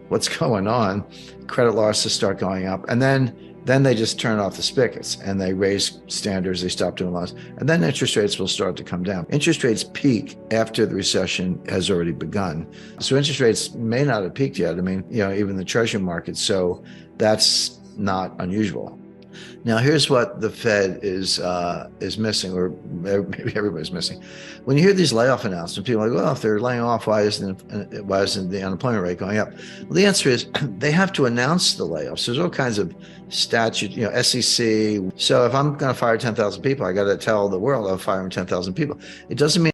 what's going on? Credit losses start going up. And then they just turn off the spigots and they raise standards, they stop doing loans. And then interest rates will start to come down. Interest rates peak after the recession has already begun. So interest rates may not have peaked yet. Even the treasury market. So that's not unusual. Now, here's what the Fed is missing, or maybe everybody's missing. When you hear these layoff announcements, people are like, well, if they're laying off, why isn't the unemployment rate going up? Well, the answer is they have to announce the layoffs. There's all kinds of statute, SEC. So if I'm going to fire 10,000 people, I got to tell the world I'm firing 10,000 people. It doesn't mean